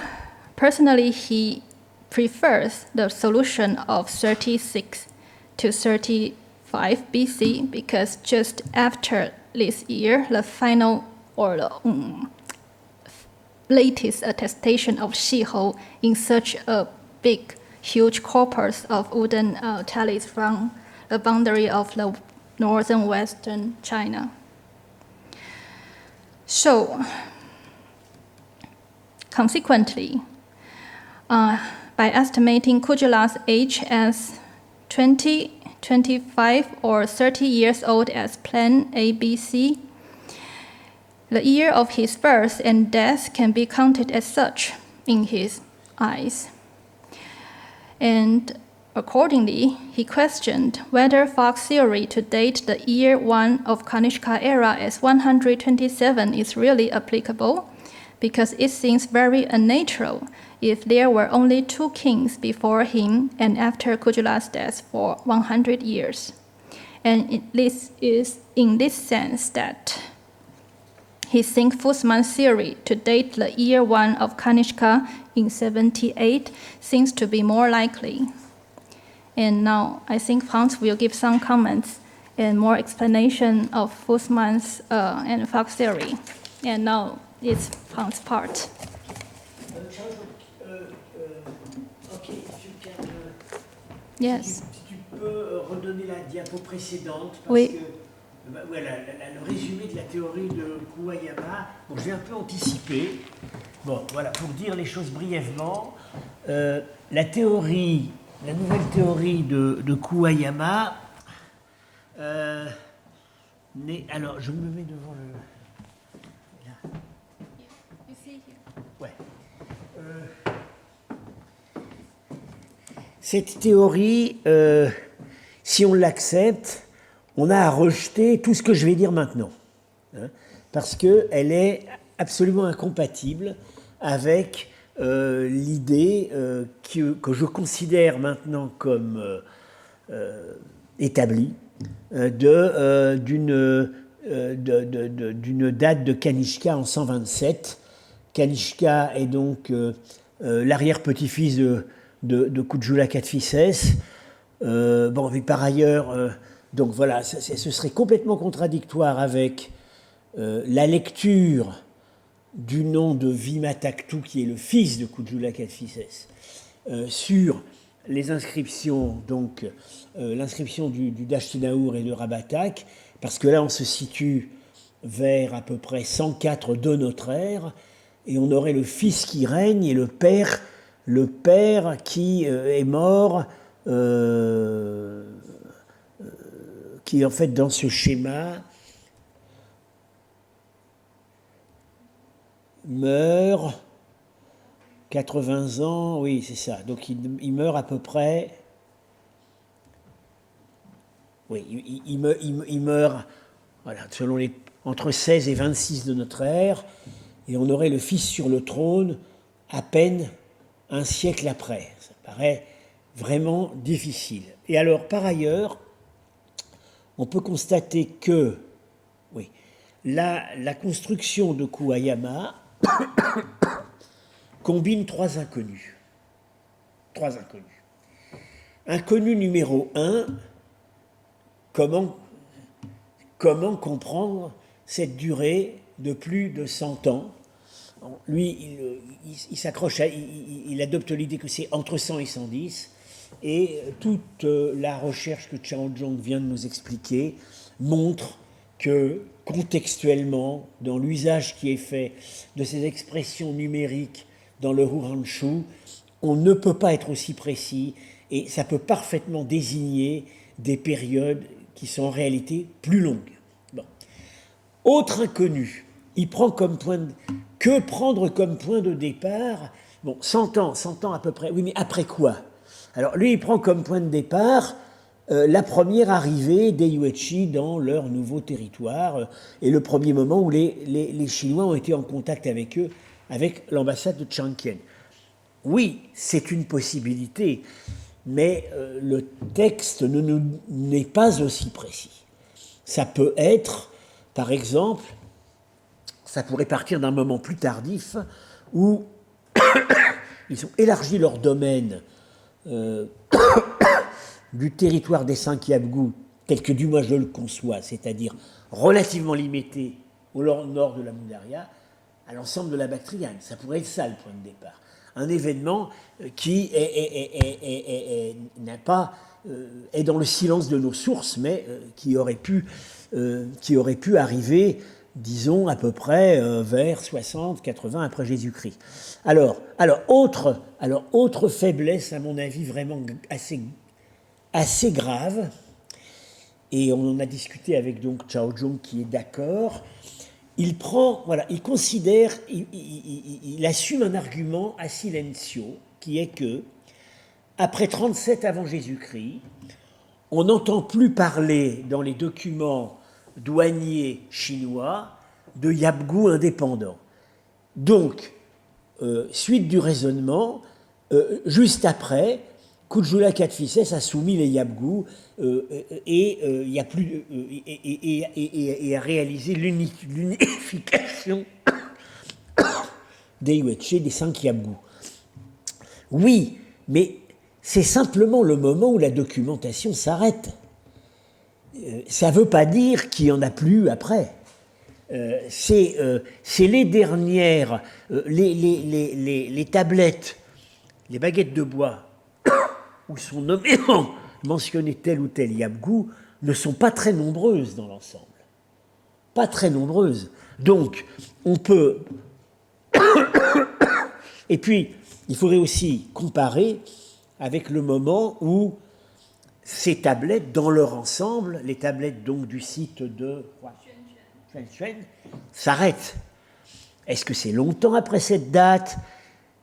personally, he prefers the solution of 36 to 35 BC because just after this year, the final or the latest attestation of Xihou in such a big, huge corpus of wooden tallies from the boundary of the northern western China. So, consequently, by estimating Kujula's age as 20, 25, or 30 years old as Plan ABC, the year of his birth and death can be counted as such in his eyes. And accordingly, he questioned whether Fox's theory to date the year 1 of Kanishka era as 127 is really applicable, because it seems very unnatural if there were only 2 kings before him and after Kujula's death for 100 years. And this is in this sense that he thinks Fussman's theory to date the year 1 of Kanishka in 78 seems to be more likely. And now I think Hans will give some comments and more explanation of Fussman's and Fox theory. And now it's Hans' part. Okay, if you can, Yes. Si tu peux redonner la diapo précédente, parce Oui. que voilà, le résumé de la théorie de Kuwayama, bon, je vais un peu anticiper. Bon, voilà, pour dire les choses brièvement, la théorie, la nouvelle théorie de Kuwayama, alors je me mets devant le... Là. Ouais. Cette théorie, si on l'accepte, on a à rejeter tout ce que je vais dire maintenant, hein, parce qu'elle est absolument incompatible avec l'idée que je considère maintenant comme établie d'une date de Kanishka en 127. Kanishka est donc l'arrière-petit-fils de Kujula Kadphises. Bon, mais par ailleurs, donc voilà, ce serait complètement contradictoire avec la lecture du nom de Vimataktu, qui est le fils de Kujula Kadphises, sur les inscriptions, donc l'inscription du Dashtinaour et de Rabatak, parce que là on se situe vers à peu près 104 de notre ère, et on aurait le fils qui règne et le père qui est mort, qui en fait dans ce schéma meurt 80 ans, oui c'est ça, donc il meurt à peu près, oui il meurt voilà, selon entre 16 et 26 de notre ère, et on aurait le fils sur le trône à peine un siècle après. Ça paraît vraiment difficile. Et alors, par ailleurs, on peut constater que oui, la construction de Kuwayama combine trois inconnus. Trois inconnus. Inconnu numéro 1, comment comprendre cette durée de plus de 100 ans? Lui, il s'accroche il adopte l'idée que c'est entre 100 et 110, et toute la recherche que Chao Zhong vient de nous expliquer montre que contextuellement, dans l'usage qui est fait de ces expressions numériques dans le Uranchu, on ne peut pas être aussi précis, et ça peut parfaitement désigner des périodes qui sont en réalité plus longues. Bon. Autre inconnu, il prend comme que prendre comme point de départ, bon, 100 ans à peu près, oui, mais après quoi? Alors lui, il prend comme point de départ la première arrivée des Yuezhi dans leur nouveau territoire, et le premier moment où les Chinois ont été en contact avec eux, avec l'ambassade de Changqian. Oui, c'est une possibilité, mais le texte n'est pas aussi précis. Ça peut être, par exemple, ça pourrait partir d'un moment plus tardif où ils ont élargi leur domaine du territoire des 5 Yabgou, tel que du moins je le conçois, c'est-à-dire relativement limité au nord de la Moundaria, à l'ensemble de la Bactriane. Ça pourrait être ça le point de départ. Un événement qui n'a pas, est dans le silence de nos sources, mais qui aurait pu arriver, disons, à peu près vers 60, 80 après Jésus-Christ. Alors, autre faiblesse, à mon avis, vraiment assez grave, et on en a discuté avec donc Chao Zhong qui est d'accord. Il considère, il assume un argument a silencio, qui est que, après 37 avant Jésus-Christ, on n'entend plus parler dans les documents douaniers chinois de Yabgou indépendants. Donc, suite du raisonnement, juste après, Kujula Kadphises a soumis les Yabgou et a réalisé l'unification des Yuezhi, des 5 Yabgou. Oui, mais c'est simplement le moment où la documentation s'arrête. Ça ne veut pas dire qu'il n'y en a plus après. C'est les dernières, les tablettes, les baguettes de bois où sont nommément mentionnés tel ou tel Yabgou ne sont pas très nombreuses dans l'ensemble. Pas très nombreuses. Donc, on peut Et puis, il faudrait aussi comparer avec le moment où ces tablettes, dans leur ensemble, les tablettes donc du site de Xuanzhen, s'arrêtent. Est-ce que c'est longtemps après cette date?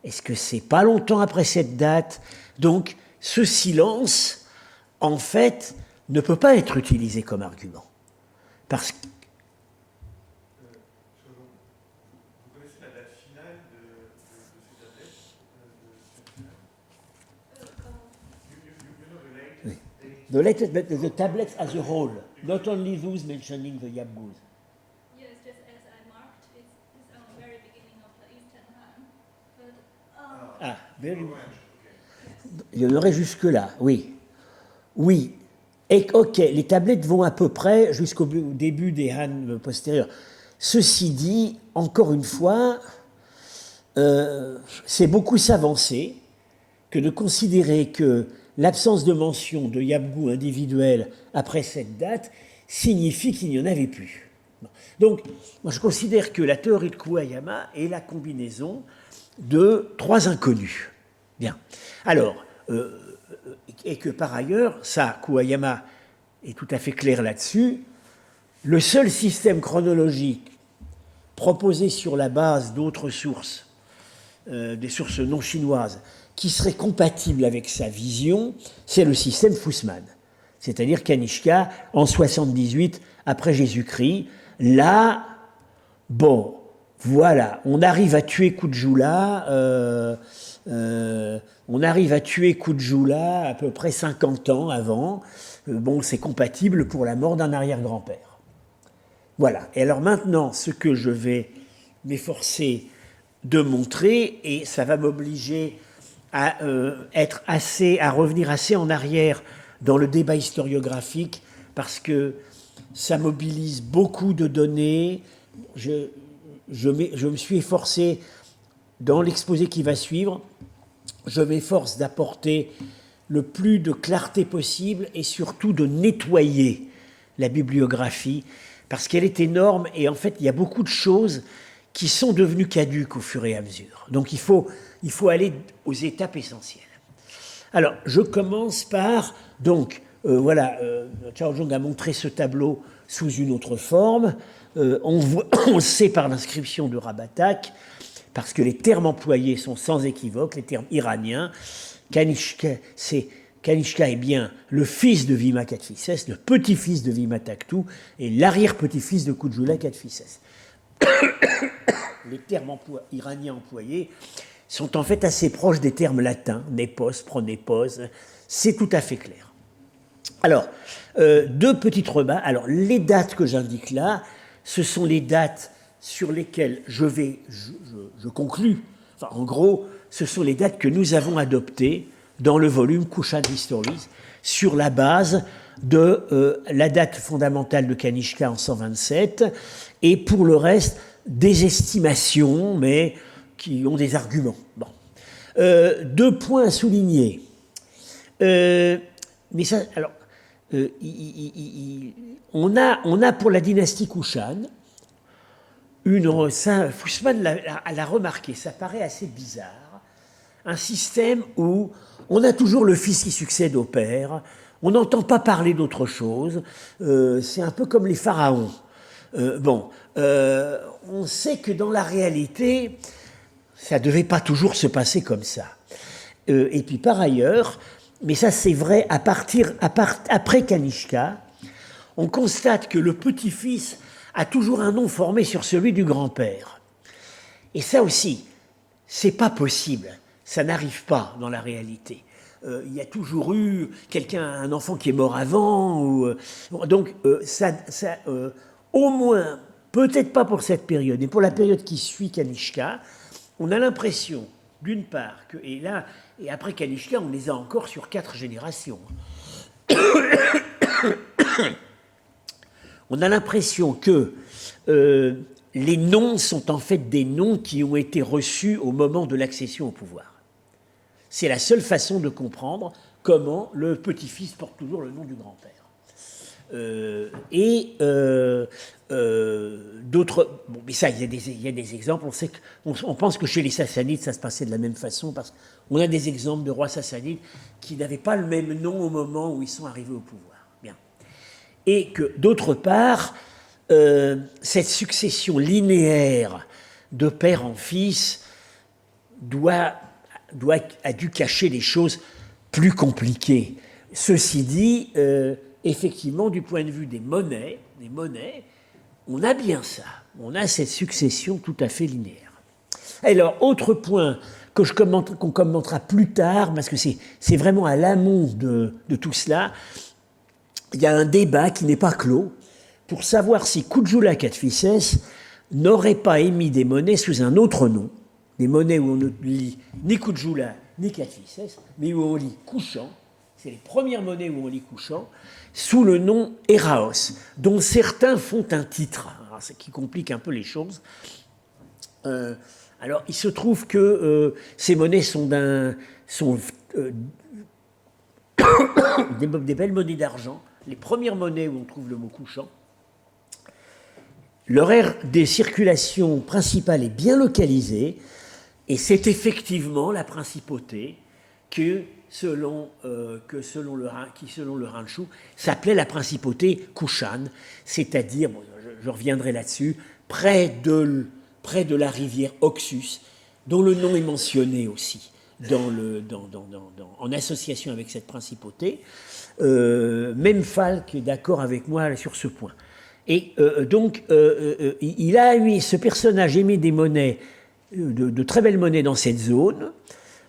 Est-ce que c'est pas longtemps après cette date? Donc, ce silence, en fait, ne peut pas être utilisé comme argument. Parce que... Vous connaissez la date finale de ces tablettes The tablets as a whole, not only those mentioning the Yabgus. Yes, just as I marked, it's on the very beginning of the Eastern Han. But Ah, very well. Il y en aurait jusque-là, oui. Oui. Et, ok, les tablettes vont à peu près jusqu'au début des Han postérieurs. Ceci dit, encore une fois, c'est beaucoup s'avancer que de considérer que l'absence de mention de Yabgu individuel après cette date signifie qu'il n'y en avait plus. Donc, moi je considère que la théorie de Kuwayama est la combinaison de trois inconnus. Bien. Alors, et que par ailleurs, ça, Kuwayama est tout à fait clair là-dessus, le seul système chronologique proposé sur la base d'autres sources, des sources non chinoises, qui serait compatible avec sa vision, c'est le système Fussman. C'est-à-dire Kanishka, en 78 après Jésus-Christ. Là, bon, voilà, on arrive à tuer Kujula, à peu près 50 ans avant. Bon, c'est compatible pour la mort d'un arrière-grand-père. Voilà. Et alors maintenant, ce que je vais m'efforcer de montrer, et ça va m'obliger à revenir assez en arrière dans le débat historiographique, parce que ça mobilise beaucoup de données. Je me suis efforcé, dans l'exposé qui va suivre, je m'efforce d'apporter le plus de clarté possible et surtout de nettoyer la bibliographie, parce qu'elle est énorme et en fait il y a beaucoup de choses qui sont devenues caduques au fur et à mesure. Donc il faut aller aux étapes essentielles. Alors, je commence par, donc, Chao Zhong a montré ce tableau sous une autre forme. On sait par l'inscription de Rabatak, parce que les termes employés sont sans équivoque, les termes iraniens. Kanishka est bien le fils de Vima Kadphises, le petit-fils de Vima Takhtou et l'arrière-petit-fils de Kujula Kadphises. Les termes iraniens employés sont en fait assez proches des termes latins, népos, pronépos, c'est tout à fait clair. Alors, deux petites remarques. Alors, les dates que j'indique là, ce sont les dates sur lesquelles je conclus. Enfin, en gros, ce sont les dates que nous avons adoptées dans le volume Kushan Histories, sur la base de la date fondamentale de Kanishka en 127, et pour le reste, des estimations, mais qui ont des arguments. Bon. Deux points à souligner. Mais ça, alors, on a pour la dynastie Kushan, Fussman l'a remarqué, ça paraît assez bizarre, un système où on a toujours le fils qui succède au père, on n'entend pas parler d'autre chose, c'est un peu comme les pharaons. On sait que dans la réalité, ça ne devait pas toujours se passer comme ça. Et puis par ailleurs, mais ça c'est vrai après Kanishka, on constate que le petit-fils a toujours un nom formé sur celui du grand-père. Et ça aussi, c'est pas possible, ça n'arrive pas dans la réalité. Il y a toujours eu un enfant qui est mort avant, au moins, peut-être pas pour cette période, mais pour la période qui suit Kanishka, on a l'impression, d'une part, et après Kanishka, on les a encore sur 4 générations. On a l'impression que les noms sont en fait des noms qui ont été reçus au moment de l'accession au pouvoir. C'est la seule façon de comprendre comment le petit-fils porte toujours le nom du grand-père. d'autres... Bon, mais ça, il y a des exemples. On pense que chez les Sassanides, ça se passait de la même façon, parce qu'on a des exemples de rois sassanides qui n'avaient pas le même nom au moment où ils sont arrivés au pouvoir. Bien. Et que, d'autre part, cette succession linéaire de père en fils a dû cacher des choses plus compliquées. Ceci dit, effectivement, du point de vue des monnaies, on a bien ça. On a cette succession tout à fait linéaire. Alors, autre point qu'on commentera plus tard, parce que c'est vraiment à l'amont de tout cela, il y a un débat qui n'est pas clos pour savoir si Kujula Kadphises n'aurait pas émis des monnaies sous un autre nom, des monnaies où on ne lit ni Kujula ni Kadphises, mais où on lit Kushan. C'est les premières monnaies où on lit Kushan, sous le nom Eraos, dont certains font un titre, alors, ce qui complique un peu les choses. Alors, il se trouve que ces monnaies sont des belles monnaies d'argent, les premières monnaies où on trouve le mot Kushan. Leur aire des circulations principales est bien localisée, et c'est effectivement la principauté qui, selon le Ranchu, s'appelait la principauté Kushan, c'est-à-dire, bon, je reviendrai là-dessus, près de la rivière Oxus, dont le nom est mentionné aussi en association avec cette principauté. Même Falk est d'accord avec moi sur ce point. Et donc, ce personnage émet des monnaies, de très belles monnaies dans cette zone.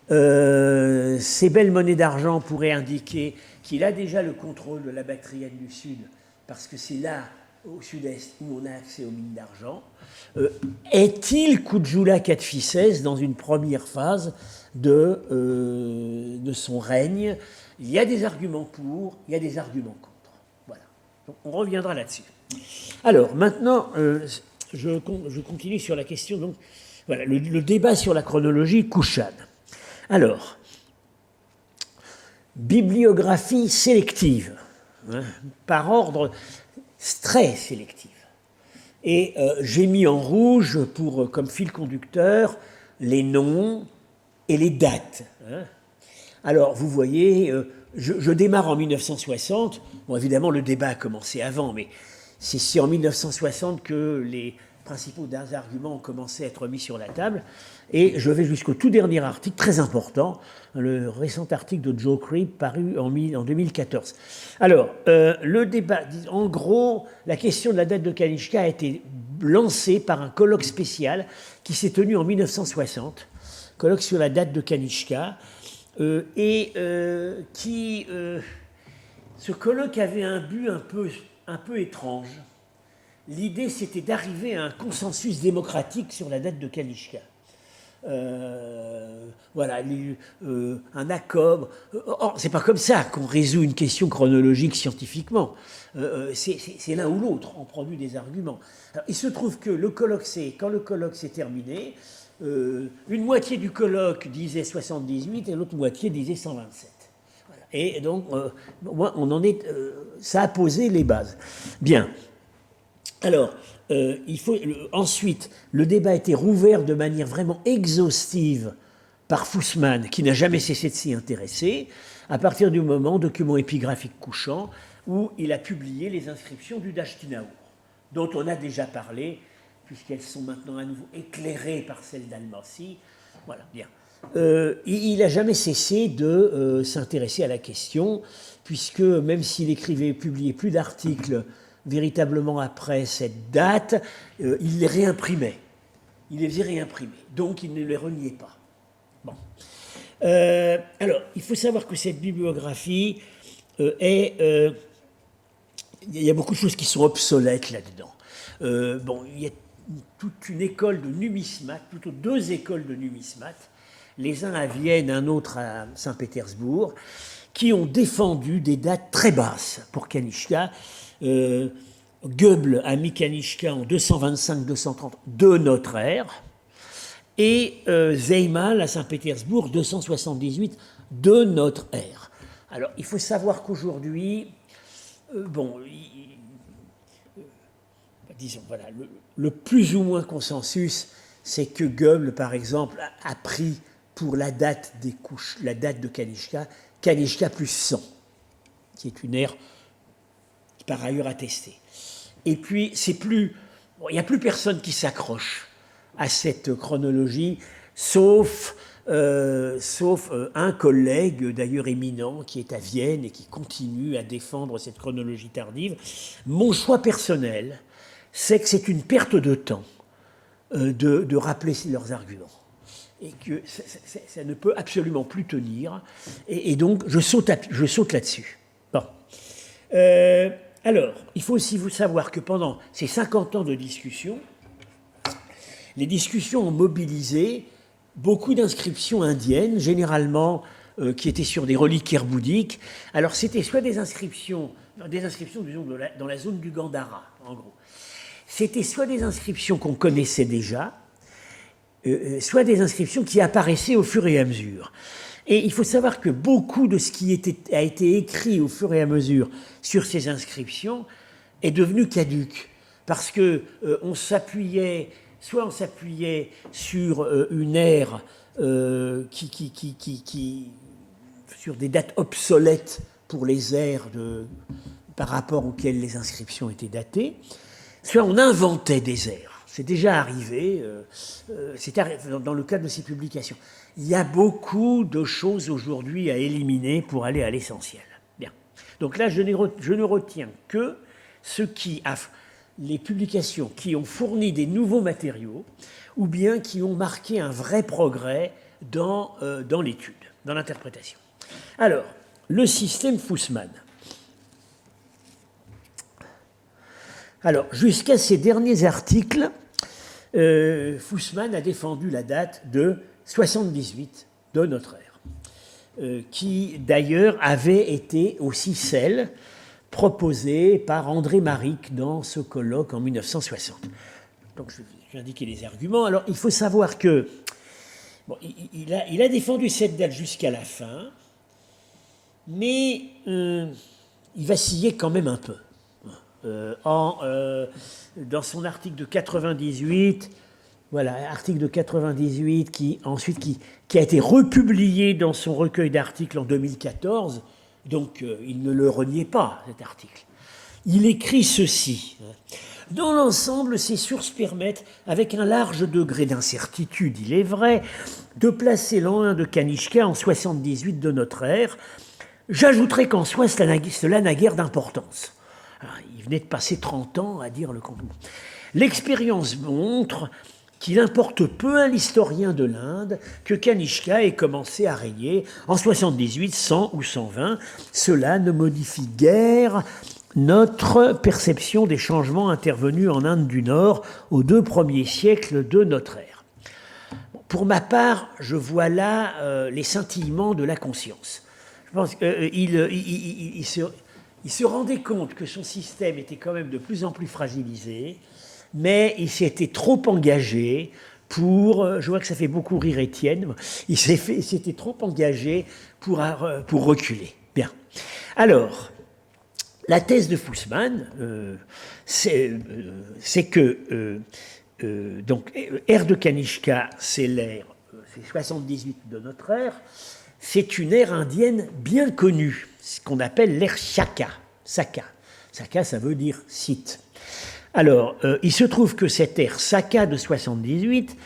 Ces belles monnaies d'argent pourraient indiquer qu'il a déjà le contrôle de la Bactriane du Sud, parce que c'est là, au sud-est, où on a accès aux mines d'argent. Est-il Kujula Kadphises dans une première phase de son règne? Il y a des arguments pour, il y a des arguments contre. Voilà. Donc, on reviendra là-dessus. Alors, maintenant, je continue sur la question. Donc, voilà, le débat sur la chronologie Kushan. Alors, bibliographie sélective, hein, par ordre très sélectif. Et j'ai mis en rouge, comme fil conducteur, les noms et les dates. Hein. Alors, vous voyez, je démarre en 1960. Bon, évidemment, le débat a commencé avant, mais c'est en 1960 que les principaux arguments ont commencé à être mis sur la table. Et je vais jusqu'au tout dernier article, très important, le récent article de Joe Cribb, paru en 2014. Alors, le débat, en gros, la question de la date de Kanishka a été lancée par un colloque spécial qui s'est tenu en 1960, colloque sur la date de Kanishka, ce colloque avait un but un peu étrange. L'idée, c'était d'arriver à un consensus démocratique sur la date de Kanishka. Voilà, un accord. Or, c'est pas comme ça qu'on résout une question chronologique scientifiquement. C'est l'un ou l'autre, on produit des arguments. Alors, il se trouve que quand le colloque s'est terminé, une moitié du colloque disait 78 et l'autre moitié disait 127. Voilà. Et donc, ça a posé les bases. Bien. Alors, ensuite, le débat a été rouvert de manière vraiment exhaustive par Fussman, qui n'a jamais cessé de s'y intéresser, à partir du document épigraphique Kushan, où il a publié les inscriptions du Dashtinaour, dont on a déjà parlé, puisqu'elles sont maintenant à nouveau éclairées par celles d'Al-Masih. Voilà, bien. Il n'a jamais cessé de s'intéresser à la question, puisque même s'il publiait plus d'articles véritablement après cette date, il les réimprimait. Il les faisait réimprimer. Donc, il ne les reniait pas. Bon. Alors, il faut savoir que cette bibliographie il y a beaucoup de choses qui sont obsolètes là-dedans. Il y a toute une école de numismates, plutôt deux écoles de numismates, les uns à Vienne, un autre à Saint-Pétersbourg, qui ont défendu des dates très basses pour Kanishka. Goebbels a mis Kanishka en 225-230 de notre ère, et Zeimal à Saint-Pétersbourg 278 de notre ère. Alors, il faut savoir qu'aujourd'hui, disons, voilà, le plus ou moins consensus, c'est que Goebbels, par exemple, a pris pour la date des couches, la date de Kanishka plus 100, qui est une ère par ailleurs attestée. Et puis, il n'y a plus personne qui s'accroche à cette chronologie, sauf un collègue, d'ailleurs éminent, qui est à Vienne et qui continue à défendre cette chronologie tardive. Mon choix personnel, c'est que c'est une perte de temps de rappeler leurs arguments. Et que ça ne peut absolument plus tenir. Et donc, je saute là-dessus. Bon. Alors, il faut aussi vous savoir que pendant ces 50 ans de discussion, les discussions ont mobilisé beaucoup d'inscriptions indiennes, généralement qui étaient sur des reliquaires bouddhiques. Alors, c'était soit des inscriptions disons, dans la zone du Gandhara, en gros. C'était soit des inscriptions qu'on connaissait déjà, soit des inscriptions qui apparaissaient au fur et à mesure. Et il faut savoir que beaucoup de ce qui a été écrit au fur et à mesure sur ces inscriptions est devenu caduque, parce que on s'appuyait sur une ère sur des dates obsolètes pour les ères par rapport auxquelles les inscriptions étaient datées, soit on inventait des ères. C'est déjà arrivé, dans le cadre de ces publications. Il y a beaucoup de choses aujourd'hui à éliminer pour aller à l'essentiel. Bien. Donc là, je ne retiens que les publications qui ont fourni des nouveaux matériaux ou bien qui ont marqué un vrai progrès dans l'étude, dans l'interprétation. Alors, le système Fussman. Alors, jusqu'à ces derniers articles, Fussman a défendu la date de 78 de notre ère, qui d'ailleurs avait été aussi celle proposée par André Maric dans ce colloque en 1960. Donc, je vais indiquer les arguments. Alors, il faut savoir que il a défendu cette date jusqu'à la fin, mais il vacillait quand même un peu. Dans son article de 98, voilà, article de 98 qui a été republié dans son recueil d'articles en 2014, donc il ne le reniait pas, cet article. Il écrit ceci. Dans l'ensemble, ces sources permettent, avec un large degré d'incertitude, il est vrai, de placer l'an 1 de Kanishka en 78 de notre ère. J'ajouterai qu'en soi, cela n'a guère d'importance. Alors, il venait de passer 30 ans à dire le complot. L'expérience montre qu'il importe peu à l'historien de l'Inde que Kanishka ait commencé à régner en 78, 100 ou 120. Cela ne modifie guère notre perception des changements intervenus en Inde du Nord aux 2 premiers siècles de notre ère. Pour ma part, je vois là les scintillements de la conscience. Je pense qu'il se rendait compte que son système était quand même de plus en plus fragilisé, mais il s'était trop engagé je vois que ça fait beaucoup rire Étienne, il s'était trop engagé pour reculer. Bien. Alors, la thèse de Fussman, c'est que donc, ère de Kanishka, c'est 78 de notre ère, c'est une ère indienne bien connue, ce qu'on appelle l'ère Shaka. Saka, ça veut dire site. Alors, il se trouve que cette ère Saka de 78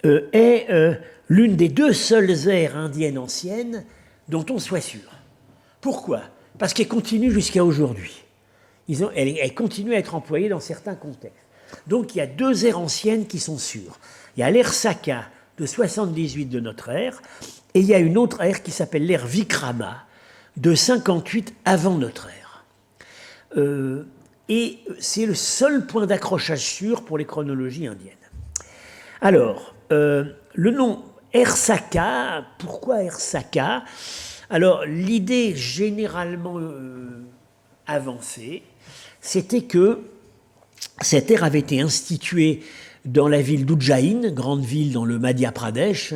est l'une des 2 seules ères indiennes anciennes dont on soit sûr. Pourquoi ? Parce qu'elle continue jusqu'à aujourd'hui. Elle continue à être employée dans certains contextes. Donc, il y a 2 ères anciennes qui sont sûres. Il y a l'ère Saka de 78 de notre ère, et il y a une autre ère qui s'appelle l'ère Vikrama de 58 avant notre ère. Et c'est le seul point d'accrochage sûr pour les chronologies indiennes. Alors, le nom Ersaka, pourquoi Ersaka ? Alors, l'idée généralement avancée, c'était que cette ère avait été instituée dans la ville d'Ujjain, grande ville dans le Madhya Pradesh,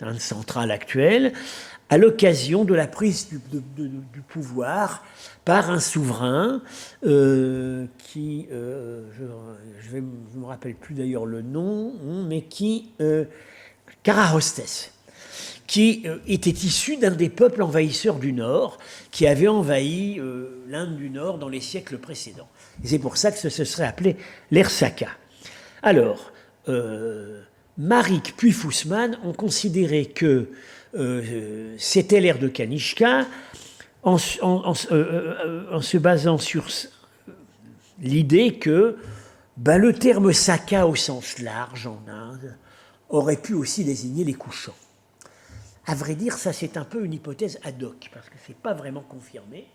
l'Inde centrale actuelle, à l'occasion de la prise du pouvoir par un souverain qui, je ne me rappelle plus d'ailleurs le nom, mais Carahostes, qui était issu d'un des peuples envahisseurs du Nord, qui avait envahi l'Inde du Nord dans les siècles précédents. Et c'est pour ça que ce serait appelé l'ère Saka. Alors, Marek puis Fussman ont considéré que c'était l'ère de Kanishka en se basant sur l'idée que le terme Saka au sens large en Inde aurait pu aussi désigner les couchants. À vrai dire, ça c'est un peu une hypothèse ad hoc, parce que ce n'est pas vraiment confirmé.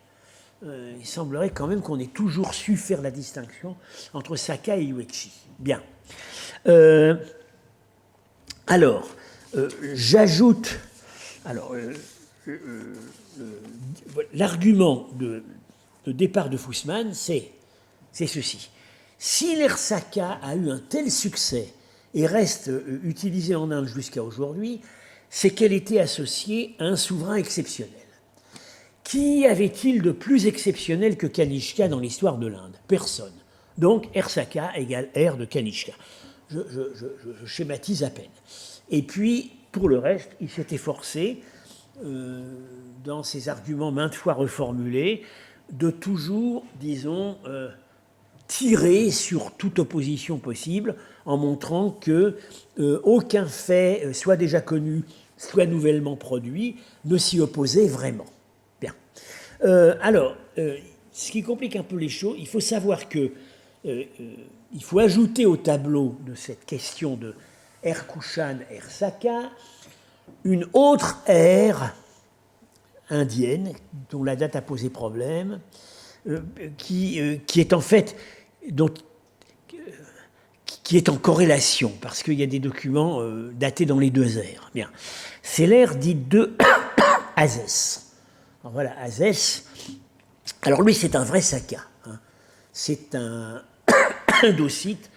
Il semblerait quand même qu'on ait toujours su faire la distinction entre Saka et Yuechi. Bien. Alors, j'ajoute... Alors, l'argument de départ de Fussman, c'est ceci. Si l'ère Saka a eu un tel succès et reste utilisée en Inde jusqu'à aujourd'hui, c'est qu'elle était associée à un souverain exceptionnel. Qui avait-il de plus exceptionnel que Kanishka dans l'histoire de l'Inde? Personne. Donc, ère Saka égale ère de Kanishka. Je schématise à peine. Et puis, pour le reste, il s'est efforcé, dans ses arguments maintes fois reformulés, de toujours, disons, tirer sur toute opposition possible en montrant que aucun fait, soit déjà connu, soit nouvellement produit, ne s'y opposait vraiment. Bien. Alors, ce qui complique un peu les choses, il faut savoir que il faut ajouter au tableau de cette question de ère Kushan, ère Saka, une autre ère indienne, dont la date a posé problème, qui est en fait... qui est en corrélation, parce qu'il y a des documents datés dans les deux ères. Bien. C'est l'ère dite de Azès. Alors voilà, Azès. Alors lui, c'est un vrai Saka. Hein. C'est un Indocite.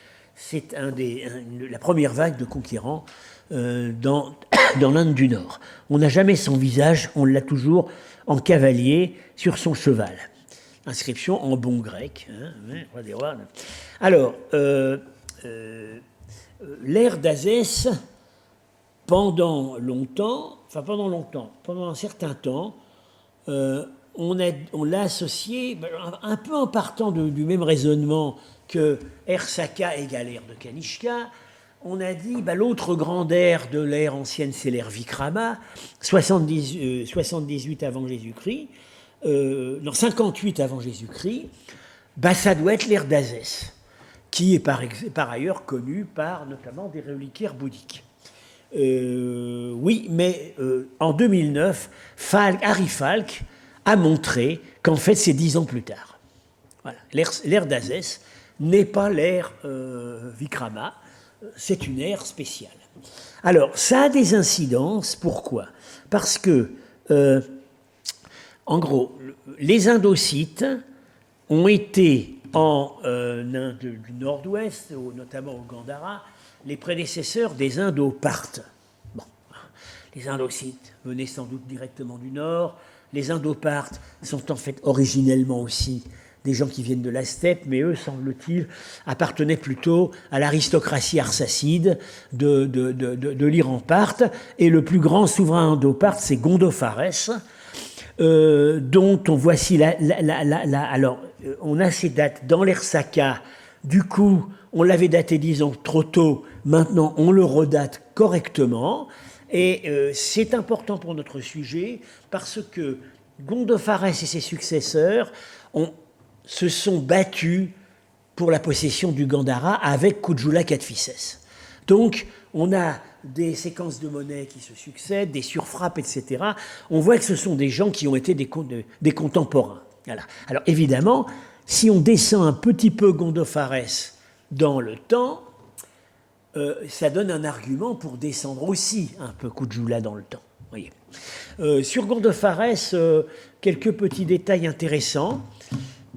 C'est la première vague de conquérants dans l'Inde du Nord. On n'a jamais son visage, on l'a toujours en cavalier sur son cheval. Inscription en bon grec. Hein, alors, l'ère d'Azès, pendant un certain temps, on l'a associé, un peu en partant du même raisonnement que ère Saka égale ère de Kanishka. On a dit, l'autre grande ère de l'ère ancienne, c'est l'ère Vikrama, 78 avant Jésus-Christ, 58 avant Jésus-Christ, ça doit être l'ère d'Azès, qui est par ailleurs connue par notamment des reliquaires bouddhiques. Oui, mais en 2009, Harry Falk a montré qu'en fait, c'est 10 ans plus tard. Voilà. L'ère d'Azès n'est pas l'ère Vikrama, c'est une ère spéciale. Alors, ça a des incidences, pourquoi? Parce que, en gros, les Indocites ont été en Inde du Nord-Ouest, notamment au Gandhara, les prédécesseurs des Indo-Parthes. Bon. Les Indocites venaient sans doute directement du Nord. Les Indo-Parthes sont en fait originellement aussi des gens qui viennent de la steppe, mais eux, semble-t-il, appartenaient plutôt à l'aristocratie arsacide de l'Iran parthe. Et le plus grand souverain indo-parthe, c'est Gondopharès, dont on voici alors, on a ces dates dans l'ère Saka. Du coup, on l'avait daté, disons, trop tôt. Maintenant, on le redate correctement. Et c'est important pour notre sujet parce que Gondopharès et ses successeurs se sont battus pour la possession du Gandhara avec Kujula Kadphises. Donc, on a des séquences de monnaie qui se succèdent, des surfrappes, etc. On voit que ce sont des gens qui ont été des contemporains. Voilà. Alors, évidemment, si on descend un petit peu Gondopharès dans le temps, ça donne un argument pour descendre aussi un peu Kujula dans le temps. Voyez. Sur Gondopharès, quelques petits détails intéressants.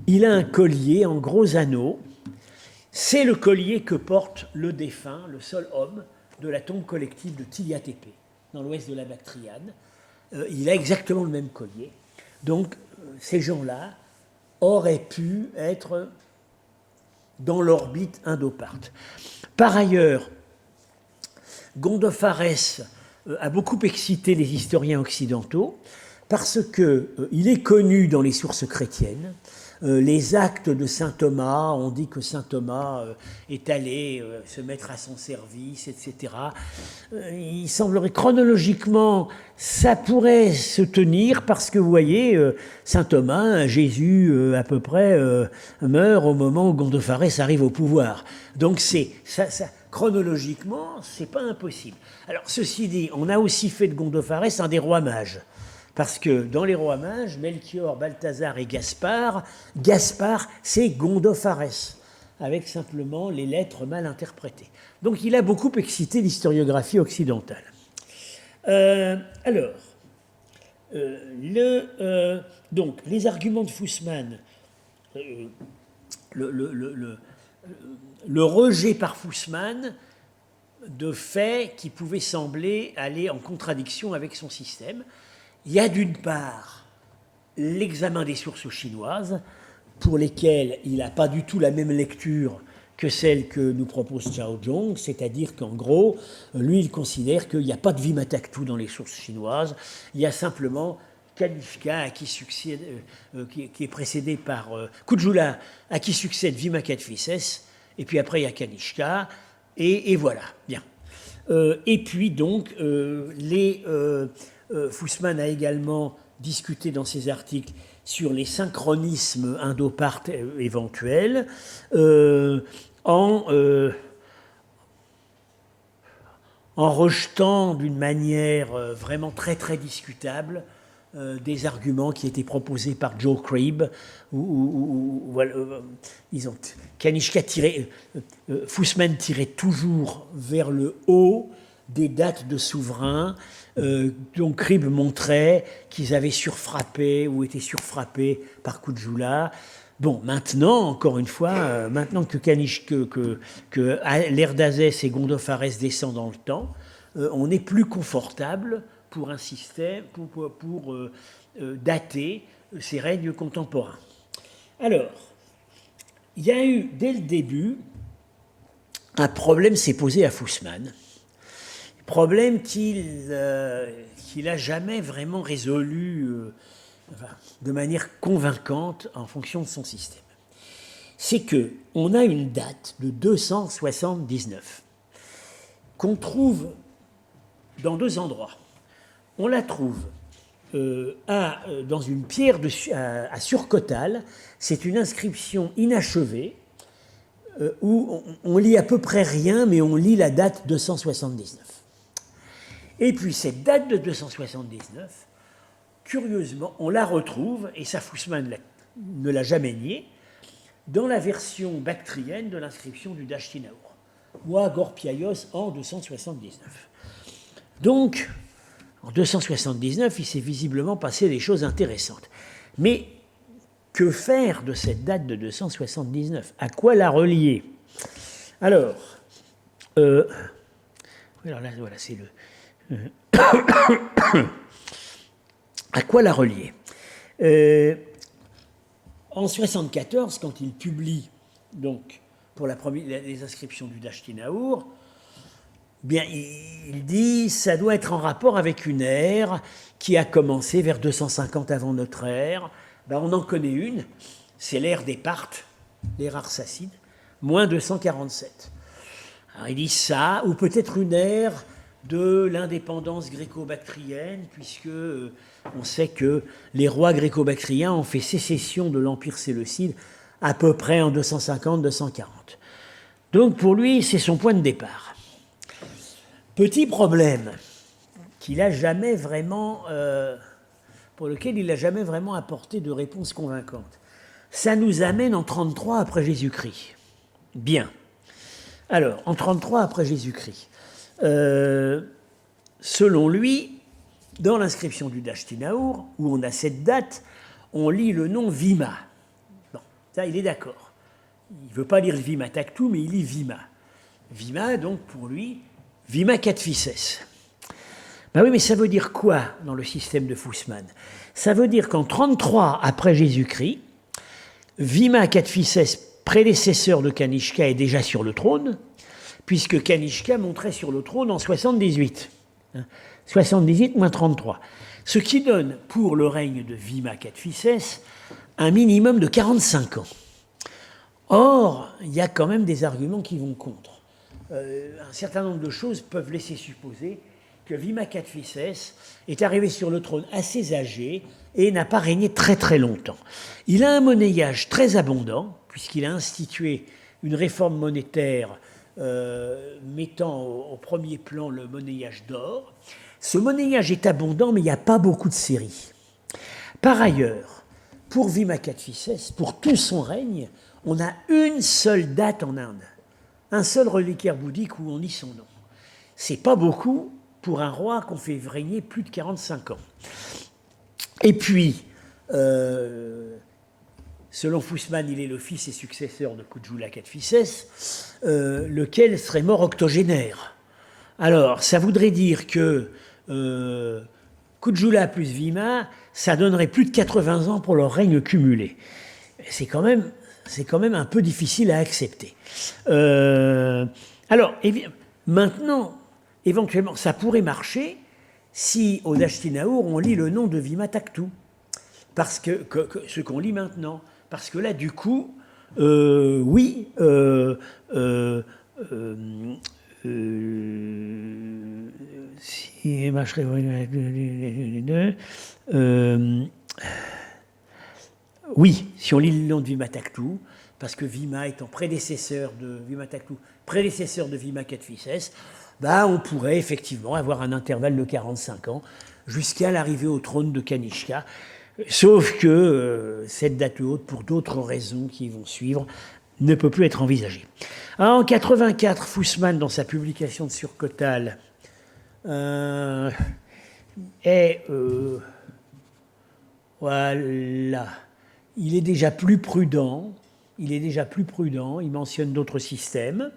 Il a un collier en gros anneaux. C'est le collier que porte le défunt, le seul homme, de la tombe collective de Tilla Tepe, dans l'ouest de la Bactriane. il a exactement le même collier. Donc, ces gens-là auraient pu être dans l'orbite indo-parthe. Par ailleurs, Gondopharès a beaucoup excité les historiens occidentaux parce qu'il est connu dans les sources chrétiennes. Les actes de saint Thomas, on dit que saint Thomas est allé se mettre à son service, etc. Il semblerait chronologiquement, ça pourrait se tenir parce que vous voyez, saint Thomas, Jésus à peu près meurt au moment où Gondopharès arrive au pouvoir. Donc chronologiquement, c'est pas impossible. Alors ceci dit, on a aussi fait de Gondopharès un des rois mages. Parce que dans les rois mages, Melchior, Balthazar et Gaspard, c'est Gondopharès, avec simplement les lettres mal interprétées. Donc il a beaucoup excité l'historiographie occidentale. Donc les arguments de Fussman, le rejet par Fussman de faits qui pouvaient sembler aller en contradiction avec son système. Il y a d'une part l'examen des sources chinoises, pour lesquelles il n'a pas du tout la même lecture que celle que nous propose Zhao Zhong, c'est-à-dire qu'en gros, lui, il considère qu'il n'y a pas de Vimataktu dans les sources chinoises, il y a simplement Kanishka à qui succède, qui est précédé par Kujula, à qui succède Vimakatphises, et puis après il y a Kanishka, et voilà, bien. Et puis donc, Fussman a également discuté dans ses articles sur les synchronismes indo-parthes éventuels, en rejetant d'une manière vraiment très très discutable des arguments qui étaient proposés par Joe Cribb, disons, Kanishka Fussman tirait toujours vers le haut des dates de souverains, dont Cribb montrait qu'ils avaient surfrappé ou étaient surfrappés par Kujula. Bon, maintenant, encore une fois, maintenant que l'ère d'Azès et Gondopharès descend dans le temps, on est plus confortable pour un système, pour dater ces règnes contemporains. Alors, il y a eu, dès le début, un problème s'est posé à Fussman. Problème qu'il n'a jamais vraiment résolu de manière convaincante en fonction de son système. C'est qu'on a une date de 279 qu'on trouve dans deux endroits. On la trouve dans une pierre à Surcotal. C'est une inscription inachevée où on lit à peu près rien, mais on lit la date 279. Et puis cette date de 279, curieusement, on la retrouve, et ça Fussman ne l'a jamais nié, dans la version bactrienne de l'inscription du Dashtinaur, Moi Gorpiaios en 279. Donc, en 279, il s'est visiblement passé des choses intéressantes. Mais que faire de cette date de 279 ? À quoi la relier ? Alors là, voilà, c'est le... À quoi la relier ? En 1974, quand il publie donc pour les inscriptions du Dashtinaur, bien, il dit ça doit être en rapport avec une ère qui a commencé vers 250 avant notre ère. Ben, on en connaît une, c'est l'ère des Parthes, l'ère arsacides, moins 247. Alors il dit ça, ou peut-être une ère de l'indépendance gréco-bactrienne, puisque on sait que les rois gréco-bactriens ont fait sécession de l'Empire séleucide à peu près en 250-240. Donc pour lui, c'est son point de départ. Petit problème qu'il a jamais vraiment, pour lequel il n'a jamais vraiment apporté de réponse convaincante. Ça nous amène en 33 après Jésus-Christ. Bien. Alors, en 33 après Jésus-Christ, selon lui, dans l'inscription du Dashtinaur, où on a cette date, on lit le nom Vima. Bon, ça, il est d'accord. Il ne veut pas lire Vimataktu, mais il lit Vima. Vima, donc, pour lui, Vimakatphises. Ben oui, mais ça veut dire quoi dans le système de Fussman? Ça veut dire qu'en 33 après Jésus-Christ, Vima Kadphises, prédécesseur de Kanishka, est déjà sur le trône, puisque Kanishka monterait sur le trône en 78. 78 moins 33. Ce qui donne, pour le règne de Vima Kadphises, un minimum de 45 ans. Or, il y a quand même des arguments qui vont contre. Un certain nombre de choses peuvent laisser supposer que Vima Kadphises est arrivé sur le trône assez âgé et n'a pas régné très très longtemps. Il a un monnayage très abondant, puisqu'il a institué une réforme monétaire mettant au premier plan le monnayage d'or. Ce monnayage est abondant, mais il n'y a pas beaucoup de séries. Par ailleurs, pour Vima Kadphises, pour tout son règne, on a une seule date en Inde, un seul reliquaire bouddhique où on lit son nom. C'est pas beaucoup pour un roi qu'on fait régner plus de 45 ans. Et puis, selon Fussman, il est le fils et successeur de Kujula Kadphises, lequel serait mort octogénaire. Alors, ça voudrait dire que Kujula plus Vima, ça donnerait plus de 80 ans pour leur règne cumulé. C'est quand même un peu difficile à accepter. Alors, maintenant, éventuellement, ça pourrait marcher si au Dashtinaour, on lit le nom de Vima Takhtu, parce que ce qu'on lit maintenant. Parce que là, du coup, oui, si marcherait oui, si on lit le nom de Vima Takhtu, parce que Vima étant prédécesseur de Vima Takhtu, prédécesseur de Vima Kadphises, bah, on pourrait effectivement avoir un intervalle de 45 ans jusqu'à l'arrivée au trône de Kanishka. Sauf que cette date haute, pour d'autres raisons qui vont suivre, ne peut plus être envisagée. Alors, en 84, Fussman, dans sa publication de Surkotal, voilà, il est déjà plus prudent. Il mentionne d'autres systèmes.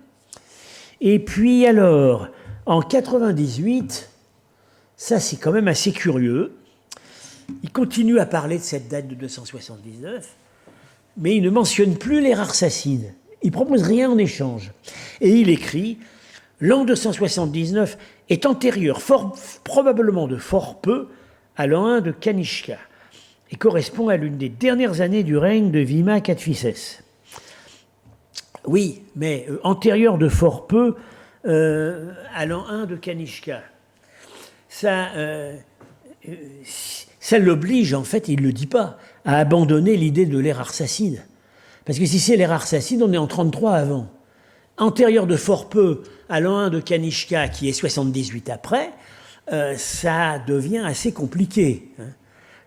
Et puis alors, en 98, ça c'est quand même assez curieux. Il continue à parler de cette date de 279, mais il ne mentionne plus l'ère arsacide. Il ne propose rien en échange. Et il écrit « L'an 279 est antérieur, probablement de fort peu, à l'an 1 de Kanishka, et correspond à l'une des dernières années du règne de Vima Kadphises. » Oui, mais antérieur de fort peu à l'an 1 de Kanishka. Ça l'oblige, en fait, il ne le dit pas, à abandonner l'idée de l'ère arsacide. Parce que si c'est l'ère arsacide, on est en 33 avant. Antérieur de fort peu à l'an 1 de Kanishka, qui est 78 après, ça devient assez compliqué.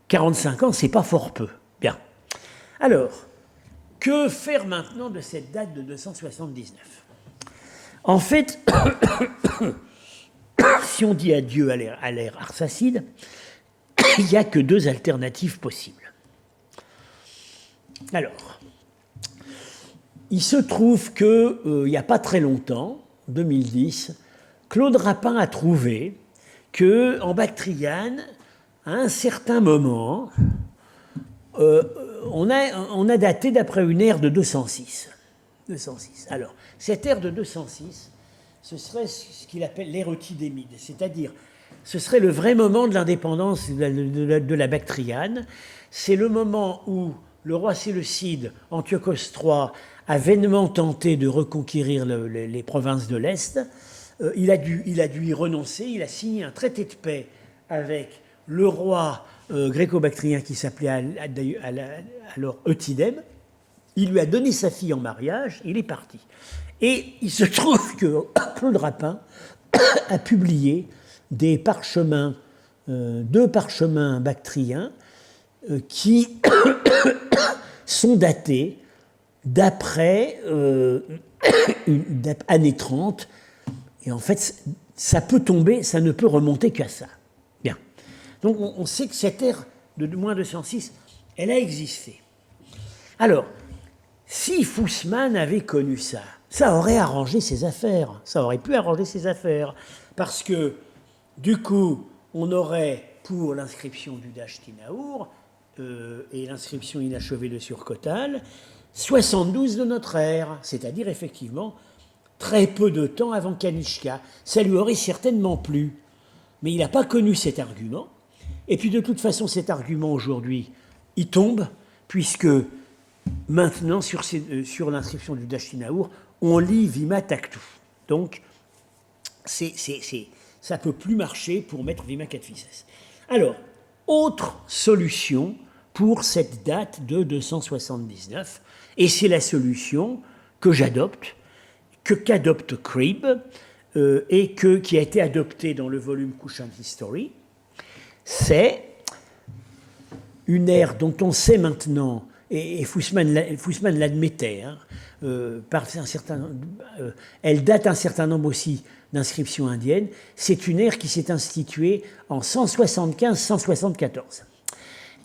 45 ans, c'est pas fort peu. Bien. Alors, que faire maintenant de cette date de 279 ? En fait, si on dit adieu à l'ère arsacide, il n'y a que deux alternatives possibles. Alors, il se trouve qu'il n'y a pas très longtemps, 2010, Claude Rapin a trouvé qu'en Bactriane, à un certain moment, on a daté d'après une ère de 206. Alors, cette ère de 206, ce serait ce qu'il appelle l'ère eutydémide, c'est-à-dire ce serait le vrai moment de l'indépendance de la Bactriane. C'est le moment où le roi Séleucide, Antiochos III, a vainement tenté de reconquérir les provinces de l'Est. Il a dû y renoncer. Il a signé un traité de paix avec le roi gréco-bactrien qui s'appelait alors Eutydème. Il lui a donné sa fille en mariage. Il est parti. Et il se trouve que Claude Rapin a publié des parchemins, deux parchemins bactriens qui sont datés d'après années 30. Et en fait, ça peut tomber, ça ne peut remonter qu'à ça. Bien. Donc on sait que cette ère de moins 206, elle a existé. Alors, si Fussman avait connu ça, ça aurait arrangé ses affaires. Ça aurait pu arranger ses affaires. Parce que, du coup, on aurait, pour l'inscription du Dashtinaour et l'inscription inachevée de Surkotal, 72 de notre ère, c'est-à-dire effectivement très peu de temps avant Kanishka. Ça lui aurait certainement plu, mais il n'a pas connu cet argument. Et puis de toute façon, cet argument aujourd'hui, il tombe, puisque maintenant, sur l'inscription du Dashtinaour, on lit Vima Taktu. Donc, ça ne peut plus marcher pour mettre Vima Katvises. Alors, autre solution pour cette date de 279, et c'est la solution que j'adopte, qu'adopte Cribb, et qui a été adoptée dans le volume Kushan History. C'est une ère dont on sait maintenant, et Fussman l'admettait, hein, elle date un certain nombre aussi d'inscriptions indiennes, c'est une ère qui s'est instituée en 175-174.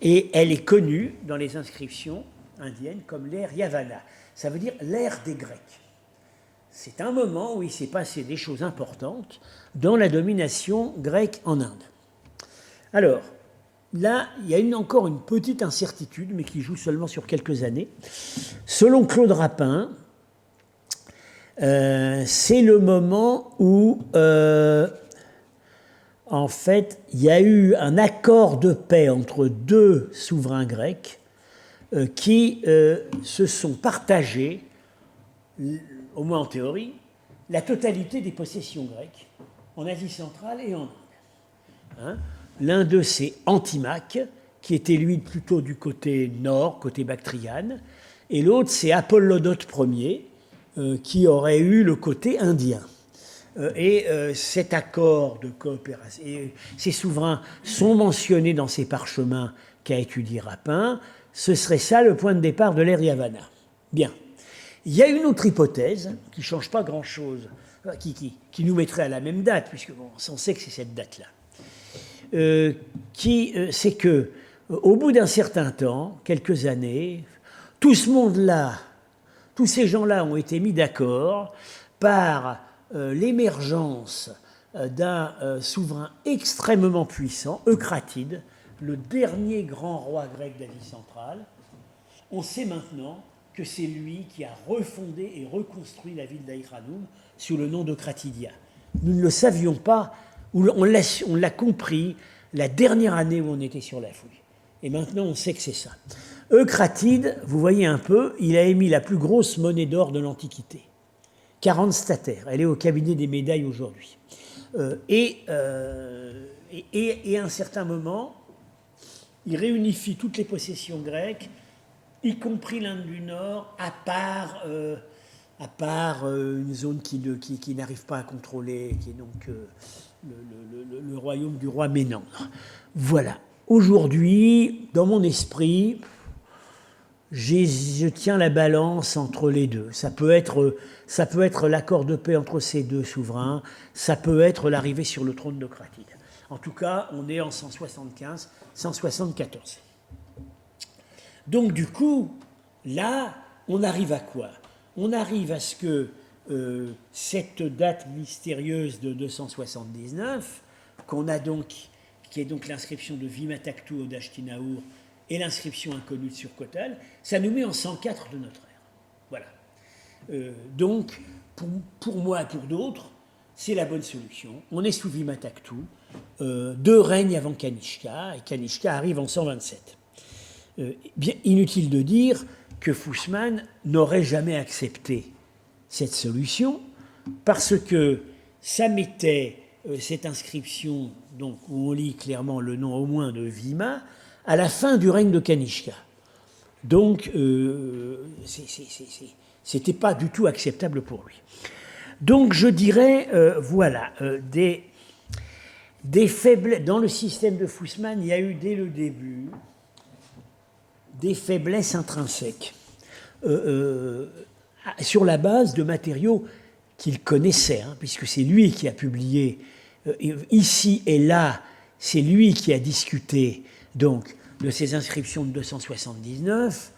Et elle est connue dans les inscriptions indiennes comme l'ère Yavana. Ça veut dire l'ère des Grecs. C'est un moment où il s'est passé des choses importantes dans la domination grecque en Inde. Alors, là, il y a encore une petite incertitude, mais qui joue seulement sur quelques années. Selon Claude Rapin, c'est le moment où, en fait, il y a eu un accord de paix entre deux souverains grecs qui se sont partagés, au moins en théorie, la totalité des possessions grecques en Asie centrale et en Inde. Hein? L'un d'eux, c'est Antimaque, qui était lui plutôt du côté nord, côté bactriane, et l'autre, c'est Apollodote Ier, qui aurait eu le côté indien. Cet accord de coopération, ces souverains sont mentionnés dans ces parchemins qu'a étudié Rapin. Ce serait ça le point de départ de l'ère Yavana. Bien. Il y a une autre hypothèse qui ne change pas grand-chose, qui nous mettrait à la même date, puisque on sait que c'est cette date-là. C'est que, au bout d'un certain temps, quelques années, tout ce monde-là, tous ces gens-là ont été mis d'accord par l'émergence d'un souverain extrêmement puissant, Eucratide, le dernier grand roi grec d'Asie centrale. On sait maintenant que c'est lui qui a refondé et reconstruit la ville d'Aïranoum sous le nom d'Eucratidia. Nous ne le savions pas, on l'a compris la dernière année où on était sur la fouille. Et maintenant, on sait que c'est ça. Eucratide, vous voyez un peu, il a émis la plus grosse monnaie d'or de l'Antiquité. 40 statères. Elle est au cabinet des médailles aujourd'hui. Et à un certain moment, il réunifie toutes les possessions grecques, y compris l'Inde du Nord, à part une zone qui n'arrive pas à contrôler, qui est donc le royaume du roi Ménandre. Voilà. Aujourd'hui, dans mon esprit, je tiens la balance entre les deux. Ça peut être l'accord de paix entre ces deux souverains, ça peut être l'arrivée sur le trône d'Eucratide. En tout cas, on est en 175, 174. Donc du coup, là, on arrive à quoi? On arrive à ce que cette date mystérieuse de 279, qui est donc l'inscription de Vima Taktu au Dashtinaour et l'inscription inconnue de Surkotal, ça nous met en 104 de notre ère. Voilà. Donc, pour moi et pour d'autres, c'est la bonne solution. On est sous Vima Taktu, deux règnes avant Kanishka, et Kanishka arrive en 127. Bien inutile de dire que Fussman n'aurait jamais accepté cette solution, parce que ça mettait cette inscription, donc, où on lit clairement le nom au moins de Vima, à la fin du règne de Kanishka. Donc, c'était pas du tout acceptable pour lui. Donc, je dirais, des faiblesses. Dans le système de Fussman, il y a eu dès le début des faiblesses intrinsèques sur la base de matériaux qu'il connaissait, hein, puisque c'est lui qui a publié ici et là, c'est lui qui a discuté donc de ces inscriptions de 279,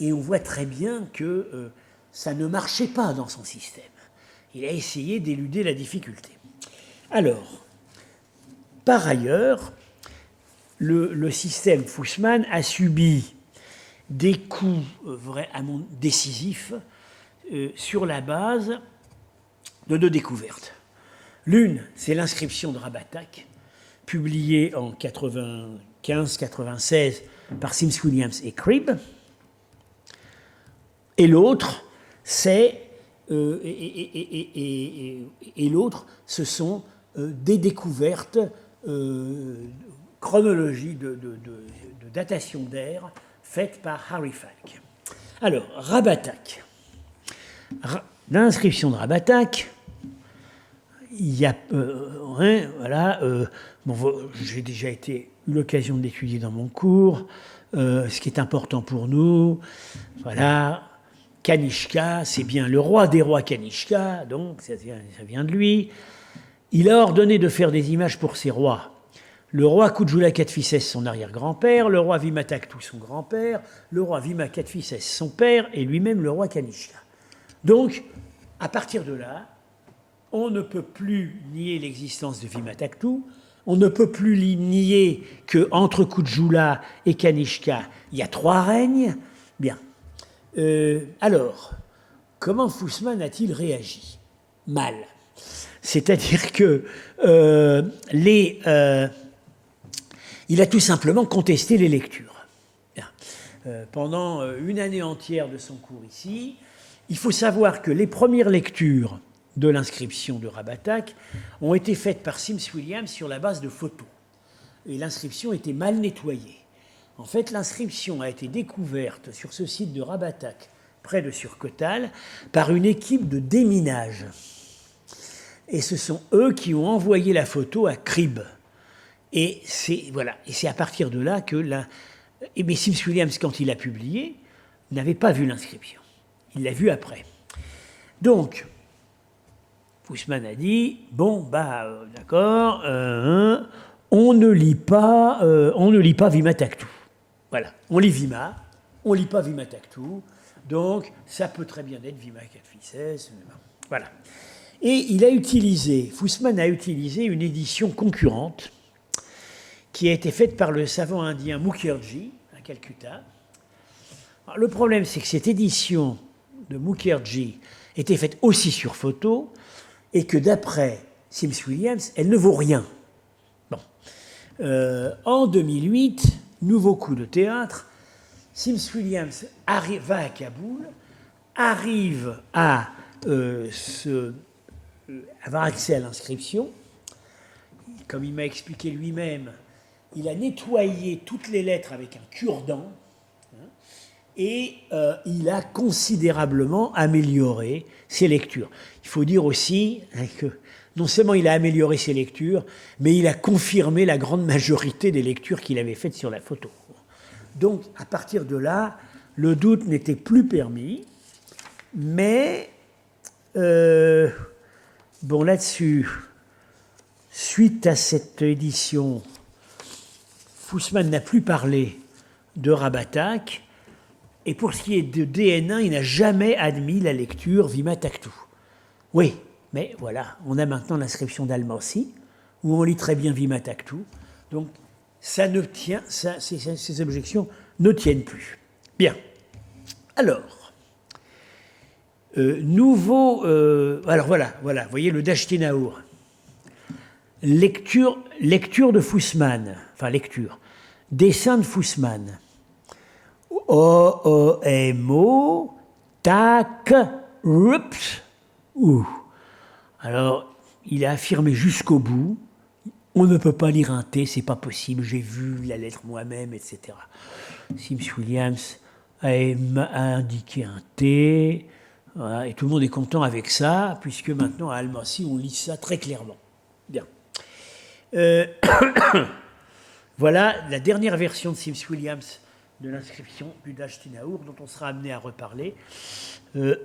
et on voit très bien que ça ne marchait pas dans son système. Il a essayé d'éluder la difficulté. Alors, Par ailleurs, le système Fussman a subi des coups vraiment décisifs sur la base de deux découvertes. L'une, c'est l'inscription de Rabatak, publiée en 95-96 par Sims Williams et Cribb. Et l'autre, c'est l'autre, ce sont des découvertes chronologie de datation d'air faites par Harry Falk. Alors, Rabatak. L'inscription de Rabatak, il y a, voilà, j'ai déjà eu l'occasion d'étudier dans mon cours, ce qui est important pour nous, voilà, Kanishka, c'est bien le roi des rois Kanishka, donc ça vient de lui. Il a ordonné de faire des images pour ses rois. Le roi Kujula Kadphises, son arrière-grand-père, le roi Vimataktu, son grand-père, le roi Vima Kadphises, son père, et lui-même le roi Kanishka. Donc, à partir de là, on ne peut plus nier l'existence de Vimataktu, on ne peut plus nier qu'entre Kujula et Kanishka, il y a 3 règnes. Bien. Alors, comment Fussman a-t-il réagi? Mal. C'est-à-dire que il a tout simplement contesté les lectures. Pendant une année entière de son cours ici, il faut savoir que les premières lectures de l'inscription de Rabatak ont été faites par Sims Williams sur la base de photos. Et l'inscription était mal nettoyée. En fait, l'inscription a été découverte sur ce site de Rabatak, près de Surcotal, par une équipe de déminage. Et ce sont eux qui ont envoyé la photo à Cribb. Et c'est voilà, et c'est à partir de là que mais Sims Williams, quand il a publié, n'avait pas vu l'inscription. Il l'a vu après. Donc, Fussman a dit bon, d'accord, on ne lit pas Vimataktu. Voilà, on lit Vima, on ne lit pas Vimataktu. Donc, ça peut très bien être Vima Kadphises. Voilà. Et Fussman a utilisé une édition concurrente qui a été faite par le savant indien Mukherjee à Calcutta. Alors, le problème, c'est que cette édition de Mukherjee était faite aussi sur photo et que d'après Sims Williams, elle ne vaut rien. Bon. En 2008, nouveau coup de théâtre, Sims Williams va à Kaboul, arrive à avoir accès à l'inscription. Comme il m'a expliqué lui-même, il a nettoyé toutes les lettres avec un cure-dent et il a considérablement amélioré ses lectures. Il faut dire aussi que non seulement il a amélioré ses lectures, mais il a confirmé la grande majorité des lectures qu'il avait faites sur la photo. Donc, à partir de là, le doute n'était plus permis, mais bon, là-dessus, suite à cette édition, Fussman n'a plus parlé de Rabatak, et pour ce qui est de DN1, il n'a jamais admis la lecture Vimataktu. Oui, mais voilà, on a maintenant l'inscription d'Almansi, où on lit très bien Vimataktu, donc ça ne tient, ces objections ne tiennent plus. Bien. Alors, alors voilà, vous voyez le Dashtinaour. Lecture de Fussman, enfin lecture, dessin de Fussman. O-O-M-O, tac, rups, ou. Alors, il a affirmé jusqu'au bout, on ne peut pas lire un T, c'est pas possible, j'ai vu la lettre moi-même, etc. Sims Williams a indiqué un T, voilà, et tout le monde est content avec ça, puisque maintenant à Almansi, on lit ça très clairement. Bien. Voilà la dernière version de Sims Williams de l'inscription du Dashtinaour, dont on sera amené à reparler. Il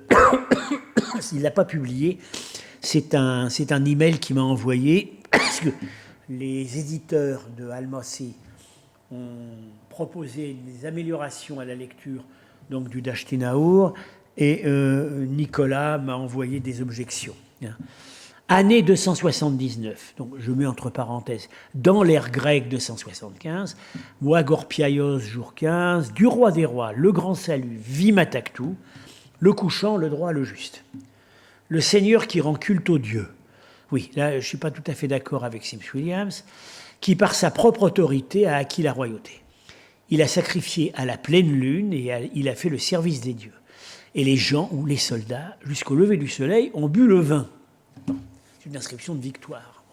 ne l'a pas publié. C'est un email qu'il m'a envoyé, parce que les éditeurs de Almansi ont proposé des améliorations à la lecture donc, du Dashtinaour, et Nicolas m'a envoyé des objections. année 279, donc je mets entre parenthèses, dans l'ère grecque 275, Moagorpiaios, jour 15, du roi des rois, le grand salut, Vimataktu, le couchant, le droit, le juste. Le Seigneur qui rend culte aux dieux. Oui, là je ne suis pas tout à fait d'accord avec Sims Williams, qui par sa propre autorité a acquis la royauté. Il a sacrifié à la pleine lune et il a fait le service des dieux. Et les gens ou les soldats, jusqu'au lever du soleil, ont bu le vin. C'est une inscription de victoire.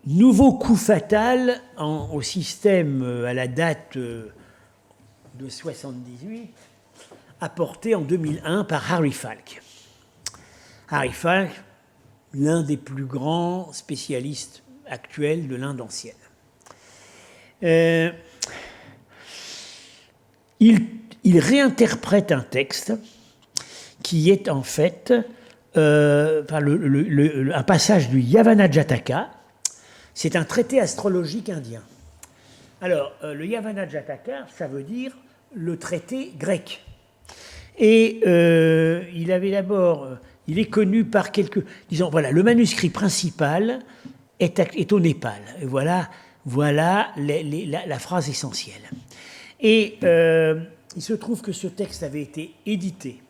Nouveau coup fatal au système à la date de 78, apporté en 2001 par Harry Falk. Harry Falk, l'un des plus grands spécialistes actuels de l'Inde ancienne. Il réinterprète un texte qui est en fait un passage du Yavana Jataka. C'est un traité astrologique indien. Alors, le Yavana Jataka, ça veut dire le traité grec. Et il avait d'abord, il est connu par quelques, disons, voilà, le manuscrit principal est au Népal. Et voilà la phrase essentielle. Et il se trouve que ce texte avait été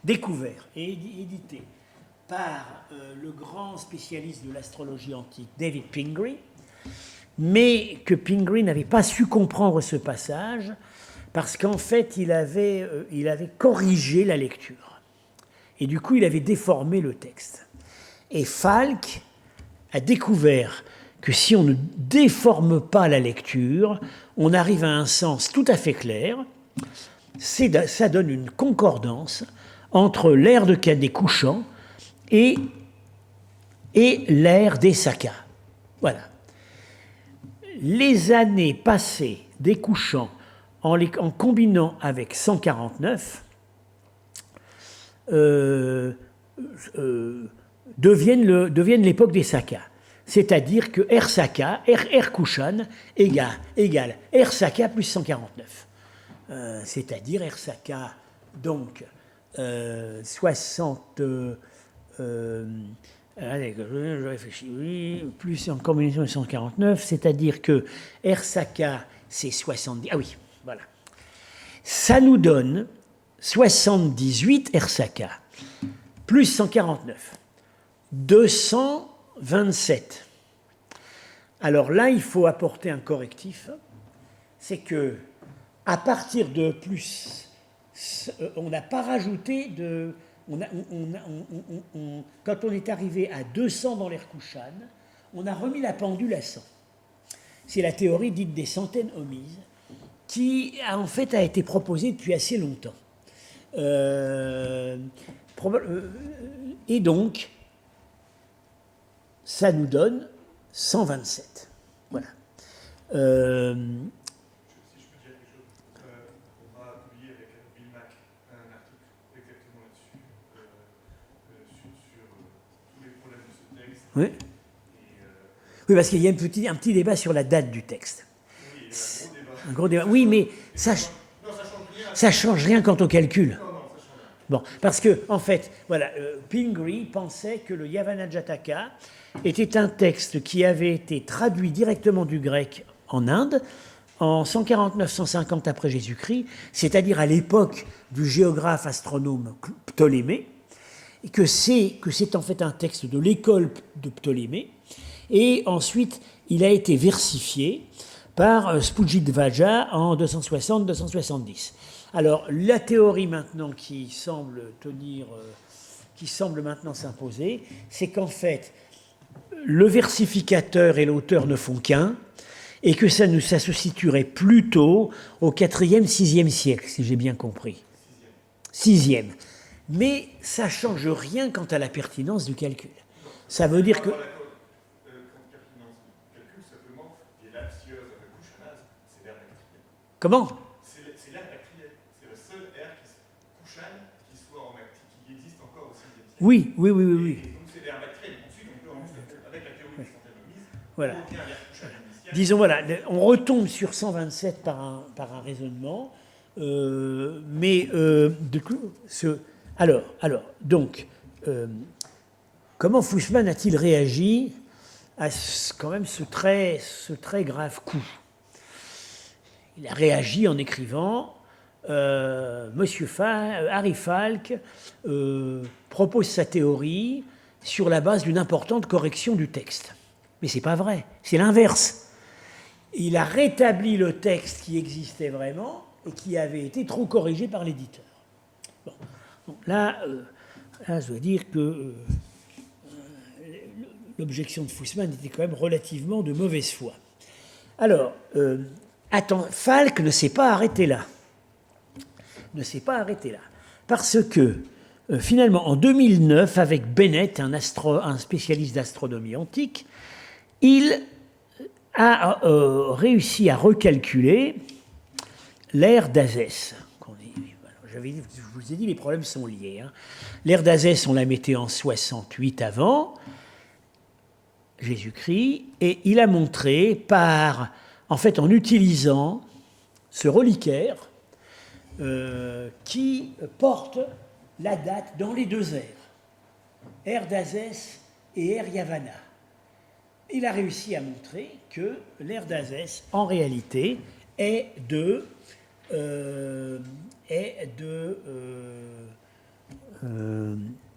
découvert et édité par le grand spécialiste de l'astrologie antique, David Pingree, mais que Pingree n'avait pas su comprendre ce passage parce qu'en fait, il avait corrigé la lecture. Et du coup, il avait déformé le texte. Et Falk a découvert que si on ne déforme pas la lecture, on arrive à un sens tout à fait clair. Ça donne une concordance entre l'ère des couchants et l'ère des sakas. Voilà. Les années passées des couchants en combinant avec 149 deviennent l'époque des sakas. C'est-à-dire que R Saka, R Kushan égale R Saka plus 149. C'est-à-dire R Saka, donc 60... allez, je réfléchis, oui, plus en combinaison de 149, c'est-à-dire que R Saka, c'est 70... Ah oui, voilà. Ça nous donne 78 R Saka, plus 149, 227. Alors là, il faut apporter un correctif, c'est que à partir de plus, on n'a pas rajouté de... quand on est arrivé à 200 dans l'ère Kushan, on a remis la pendule à 100. C'est la théorie dite des centaines omises, qui en fait a été proposée depuis assez longtemps. Et donc, ça nous donne 127. Voilà. Si je peux dire quelque chose, on va publier avec Bill Mack un article exactement là-dessus, sur tous les problèmes de ce texte. Oui. Oui, parce qu'il y a un petit débat sur la date du texte. Oui, il y a un gros débat. Oui, mais ça change rien quant au calcul. Non, ça change rien. Bon, parce que, en fait, voilà, Pingree pensait que le Yavana Jataka était un texte qui avait été traduit directement du grec en Inde en 149-150 après Jésus-Christ, c'est-à-dire à l'époque du géographe astronome Ptolémée, et que c'est en fait un texte de l'école de Ptolémée, et ensuite il a été versifié par Spujitvaja en 260-270. Alors la théorie maintenant qui semble maintenant s'imposer, c'est qu'en fait le versificateur et l'auteur ne font qu'un, et que ça se situerait plutôt au 4e, 6e siècle, si j'ai bien compris. 6e. Mais ça ne change rien quant à la pertinence du calcul. Ça veut dire que... Comment ? C'est l'ère bactrienne. C'est la seule ère Kushan qui soit en qui existe encore au 6e siècle. Oui. Et donc c'est l'ère bactrienne. Ensuite, on peut, avec la théorie des centaines omises, voilà. on revient à l'ère Kushan initiale. Disons, voilà, on retombe sur 127 par un raisonnement. Donc, comment Fussman a-t-il réagi à quand même ce très grave coup? Il a réagi en écrivant Harry Falk propose sa théorie sur la base d'une importante correction du texte. Mais c'est pas vrai, c'est l'inverse. Il a rétabli le texte qui existait vraiment et qui avait été trop corrigé par l'éditeur. Bon. Donc là, je dois dire que l'objection de Fussman était quand même relativement de mauvaise foi. Alors, Falk ne s'est pas arrêté là. Parce que, finalement, en 2009, avec Bennett, un spécialiste d'astronomie antique, il a réussi à recalculer l'ère d'Azès. Je vous ai dit, les problèmes sont liés. Hein. L'ère d'Azès, on la mettait en 68 avant Jésus-Christ, et il a montré en utilisant ce reliquaire qui porte la date dans les deux ères d'Azès et ère Yavanna. Il a réussi à montrer que l'ère d'Azès, en réalité,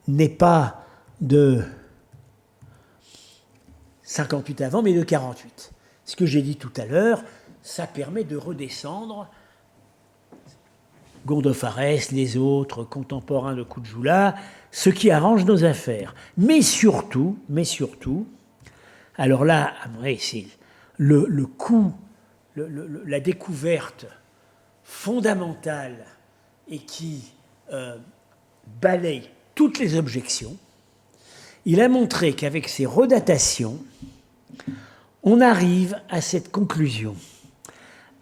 n'est pas de 58 avant, mais de 48. Ce que j'ai dit tout à l'heure, ça permet de redescendre. Gondopharès, les autres contemporains de Kujula, ce qui arrange nos affaires. Mais surtout, alors là, c'est le coup, la découverte fondamentale et qui balaye toutes les objections. Il a montré qu'avec ces redatations, on arrive à cette conclusion.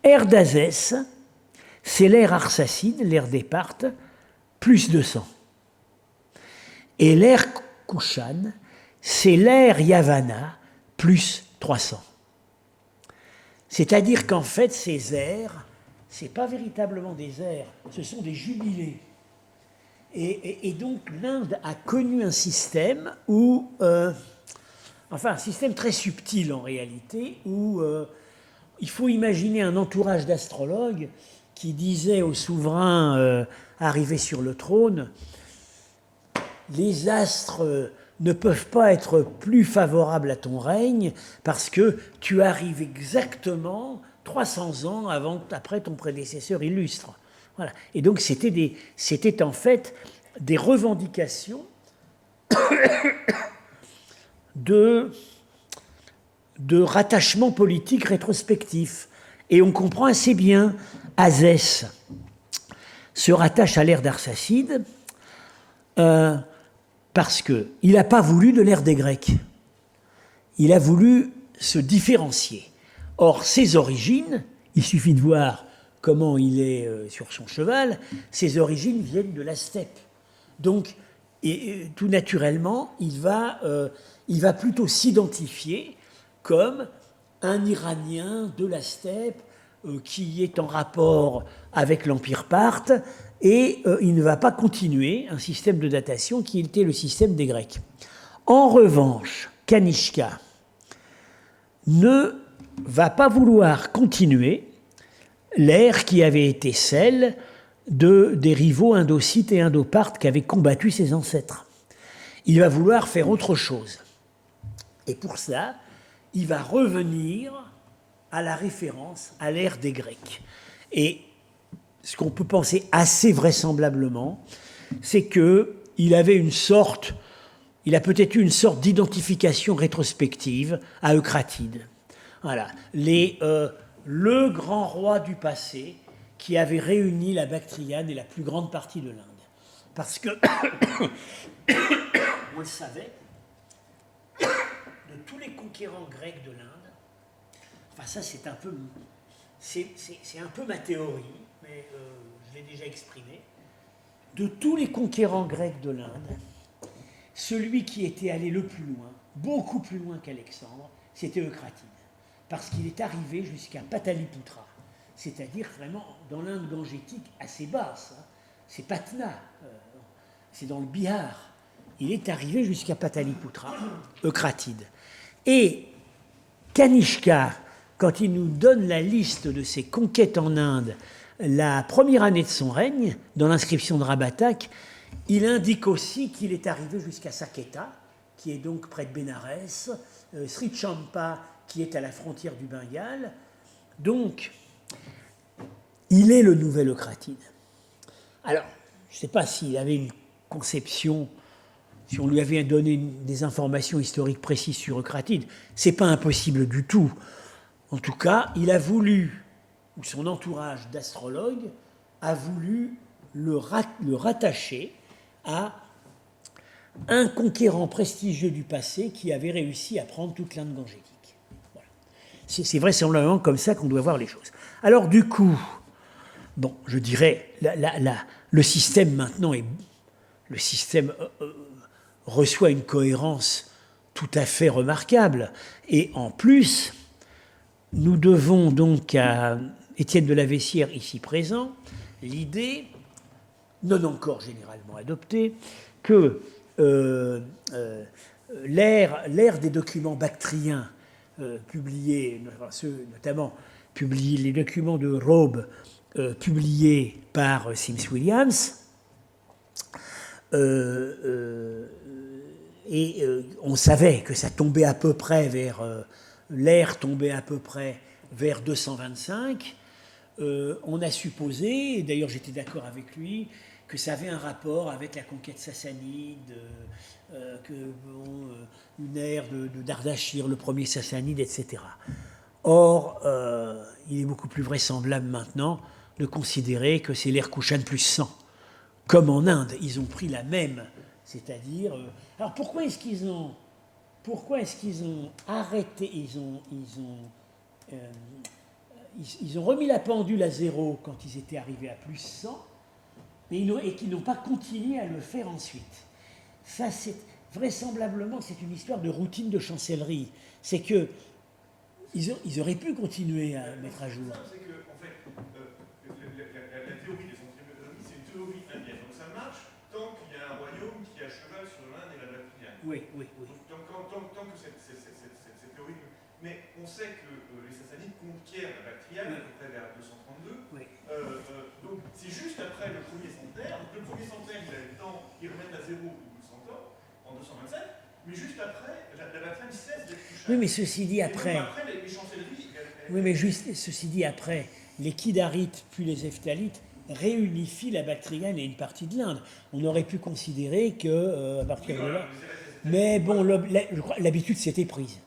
Ère d'Azès, c'est l'ère arsacide, l'ère des Parthes, plus 200. Et l'ère Kushan, c'est l'ère Yavanna, plus 300. C'est-à-dire qu'en fait, ces ères, ce n'est pas véritablement des ères, ce sont des jubilés. Et donc l'Inde a connu un système où, un système très subtil en réalité, où il faut imaginer un entourage d'astrologues qui disait au souverain arrivé sur le trône, les astres ne peuvent pas être plus favorables à ton règne parce que tu arrives exactement 300 ans après ton prédécesseur illustre. Voilà. Et donc c'était en fait des revendications de rattachement politique rétrospectif. Et on comprend assez bien, Azès se rattache à l'ère d'Arsacide parce qu'il n'a pas voulu de l'ère des Grecs. Il a voulu se différencier. Or, ses origines, il suffit de voir comment il est sur son cheval, ses origines viennent de la steppe. Donc, tout naturellement, il va plutôt s'identifier comme un Iranien de la steppe qui est en rapport avec l'Empire parthe, et il ne va pas continuer un système de datation qui était le système des Grecs. En revanche, Kanishka ne va pas vouloir continuer l'ère qui avait été celle des rivaux indocites et indopartes qui avaient combattu ses ancêtres. Il va vouloir faire autre chose. Et pour ça, il va revenir à la référence à l'ère des Grecs. Et ce qu'on peut penser assez vraisemblablement, c'est qu'il avait il a peut-être eu une sorte d'identification rétrospective à Eucratide. Voilà. Le grand roi du passé qui avait réuni la Bactriane et la plus grande partie de l'Inde. Parce que, on le savait, de tous les conquérants grecs de l'Inde, enfin ça c'est un peu ma théorie, mais je l'ai déjà exprimée, de tous les conquérants grecs de l'Inde, celui qui était allé le plus loin, beaucoup plus loin qu'Alexandre, c'était Eucratide. Parce qu'il est arrivé jusqu'à Pataliputra. c'est-à-dire vraiment dans l'Inde gangétique assez basse. Hein. C'est Patna, c'est dans le Bihar. Il est arrivé jusqu'à Pataliputra, Eucratide. Et Kanishka, quand il nous donne la liste de ses conquêtes en Inde, la première année de son règne, dans l'inscription de Rabatak, il indique aussi qu'il est arrivé jusqu'à Saketa, qui est donc près de Bénarès, Sri Champa, qui est à la frontière du Bengale. Donc, il est le nouvel Eucratide. Alors, je ne sais pas s'il avait une conception, si on lui avait donné des informations historiques précises sur Eucratide, ce n'est pas impossible du tout. En tout cas, il a voulu, ou son entourage d'astrologues a voulu le rattacher à un conquérant prestigieux du passé qui avait réussi à prendre toute l'Inde gangétique. Voilà. C'est vraisemblablement comme ça qu'on doit voir les choses. Alors du coup, bon, je dirais, le système maintenant reçoit une cohérence tout à fait remarquable. Et en plus, nous devons donc à Étienne de la Vessière, ici présent, l'idée, non encore généralement adoptée, que l'ère des documents bactriens publiés, notamment les documents de Robe publiés par Sims Williams, on savait que ça tombait à peu près l'ère tombait à peu près vers 225. On a supposé, et d'ailleurs j'étais d'accord avec lui, que ça avait un rapport avec la conquête sassanide, une ère d'Ardashir, le premier sassanide, etc. Or, il est beaucoup plus vraisemblable maintenant de considérer que c'est l'ère Kushan plus 100. Comme en Inde, ils ont pris la même, c'est-à-dire... alors pourquoi est-ce qu'ils ont arrêté, ils ont remis la pendule à zéro quand ils étaient arrivés à plus 100, et qu'ils n'ont pas continué à le faire ensuite. Ça, vraisemblablement, c'est une histoire de routine de chancellerie. C'est que ils auraient pu continuer à mettre à jour. C'est que, en fait, la théorie des anciennes méthodologies, c'est une théorie indienne. Donc ça marche tant qu'il y a un royaume qui est à cheval sur l'Inde et la Bactriane. Oui. Donc, tant que cette théorie... Mais on sait que les Sassanides conquièrent la Bactriane à peu près vers 232. Oui. Donc c'est juste après le premier centenaire. Donc, le premier centenaire, ils remettent à zéro le centaure en 227. Mais juste après, la Bactriane cesse d'être touchée. Oui, mais ceci dit après... après, les chancelleries... Oui, mais juste, ceci dit après, les Kidarites puis les Hephthalites réunifient la Bactriane et une partie de l'Inde. On aurait pu considérer que, à partir de là... Mais bon, l'habitude s'était prise.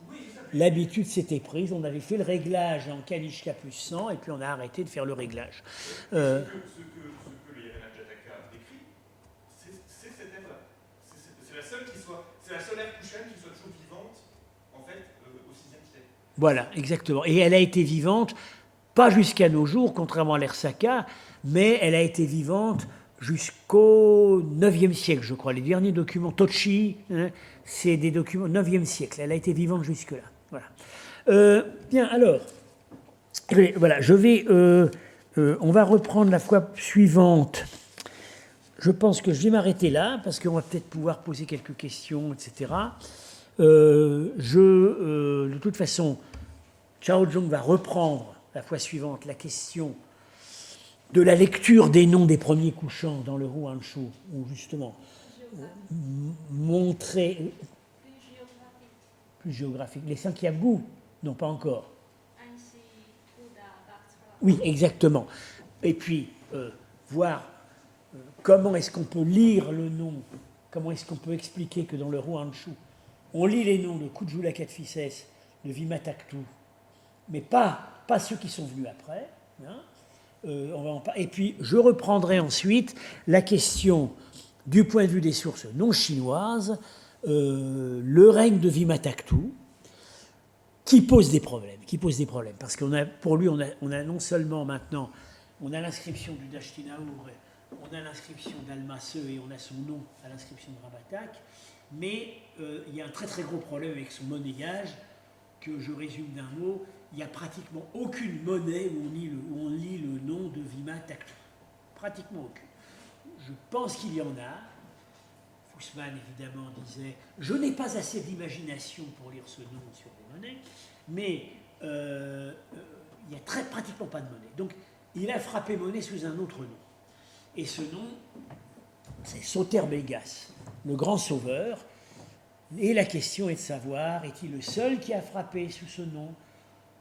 L'habitude s'était prise, on avait fait le réglage en Kanishka plus 100, et puis on a arrêté de faire le réglage. Ce que les Irena Jataka décrit, c'est cette ère-là. C'est la seule ère Kushan qui soit toujours vivante, en fait, au VIe siècle. Voilà, exactement. Et elle a été vivante, pas jusqu'à nos jours, contrairement à l'ère Saka, mais elle a été vivante jusqu'au 9e siècle, je crois. Les derniers documents, Tochi, hein, c'est des documents 9e siècle. Elle a été vivante jusque-là. Voilà. Bien, alors, voilà, on va reprendre la fois suivante. Je pense que je vais m'arrêter là, parce qu'on va peut-être pouvoir poser quelques questions, etc. De toute façon, Chao Zhong va reprendre la fois suivante la question de la lecture des noms des premiers couchants dans le Huanshu, où justement montrer plus géographique. Les Sankyabgu, non pas encore. Oui, exactement. Et puis voir comment est-ce qu'on peut lire le nom, comment est-ce qu'on peut expliquer que dans le Huanshu, on lit les noms de Kujula Kadphises, de Vimataktu, mais pas ceux qui sont venus après. Hein. Et puis, je reprendrai ensuite la question du point de vue des sources non chinoises, le règne de Vimataktu, qui pose des problèmes. Parce pour lui, on a non seulement maintenant, on a l'inscription du Dashtinaur, on a l'inscription d'Almaseux et on a son nom à l'inscription de Rabatak, mais il y a un très très gros problème avec son monnayage, que je résume d'un mot, il n'y a pratiquement aucune monnaie où on lit le nom de Vima Tactou. Pratiquement aucune. Je pense qu'il y en a. Fussman, évidemment, disait « Je n'ai pas assez d'imagination pour lire ce nom sur des monnaies, mais il n'y a pratiquement pas de monnaie. » Donc, il a frappé monnaie sous un autre nom. Et ce nom, c'est Soterbegas, le grand sauveur. Et la question est de savoir, est-il le seul qui a frappé sous ce nom?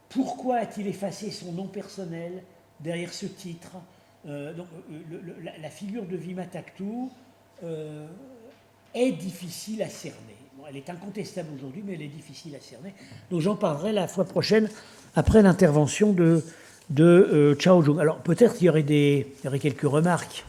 Pourquoi a-t-il effacé son nom personnel derrière ce titre? La figure de Vima Tactou est difficile à cerner. Bon, elle est incontestable aujourd'hui, mais elle est difficile à cerner. Donc j'en parlerai la fois prochaine, après l'intervention de Chao Jung. Alors peut-être qu'il y aurait quelques remarques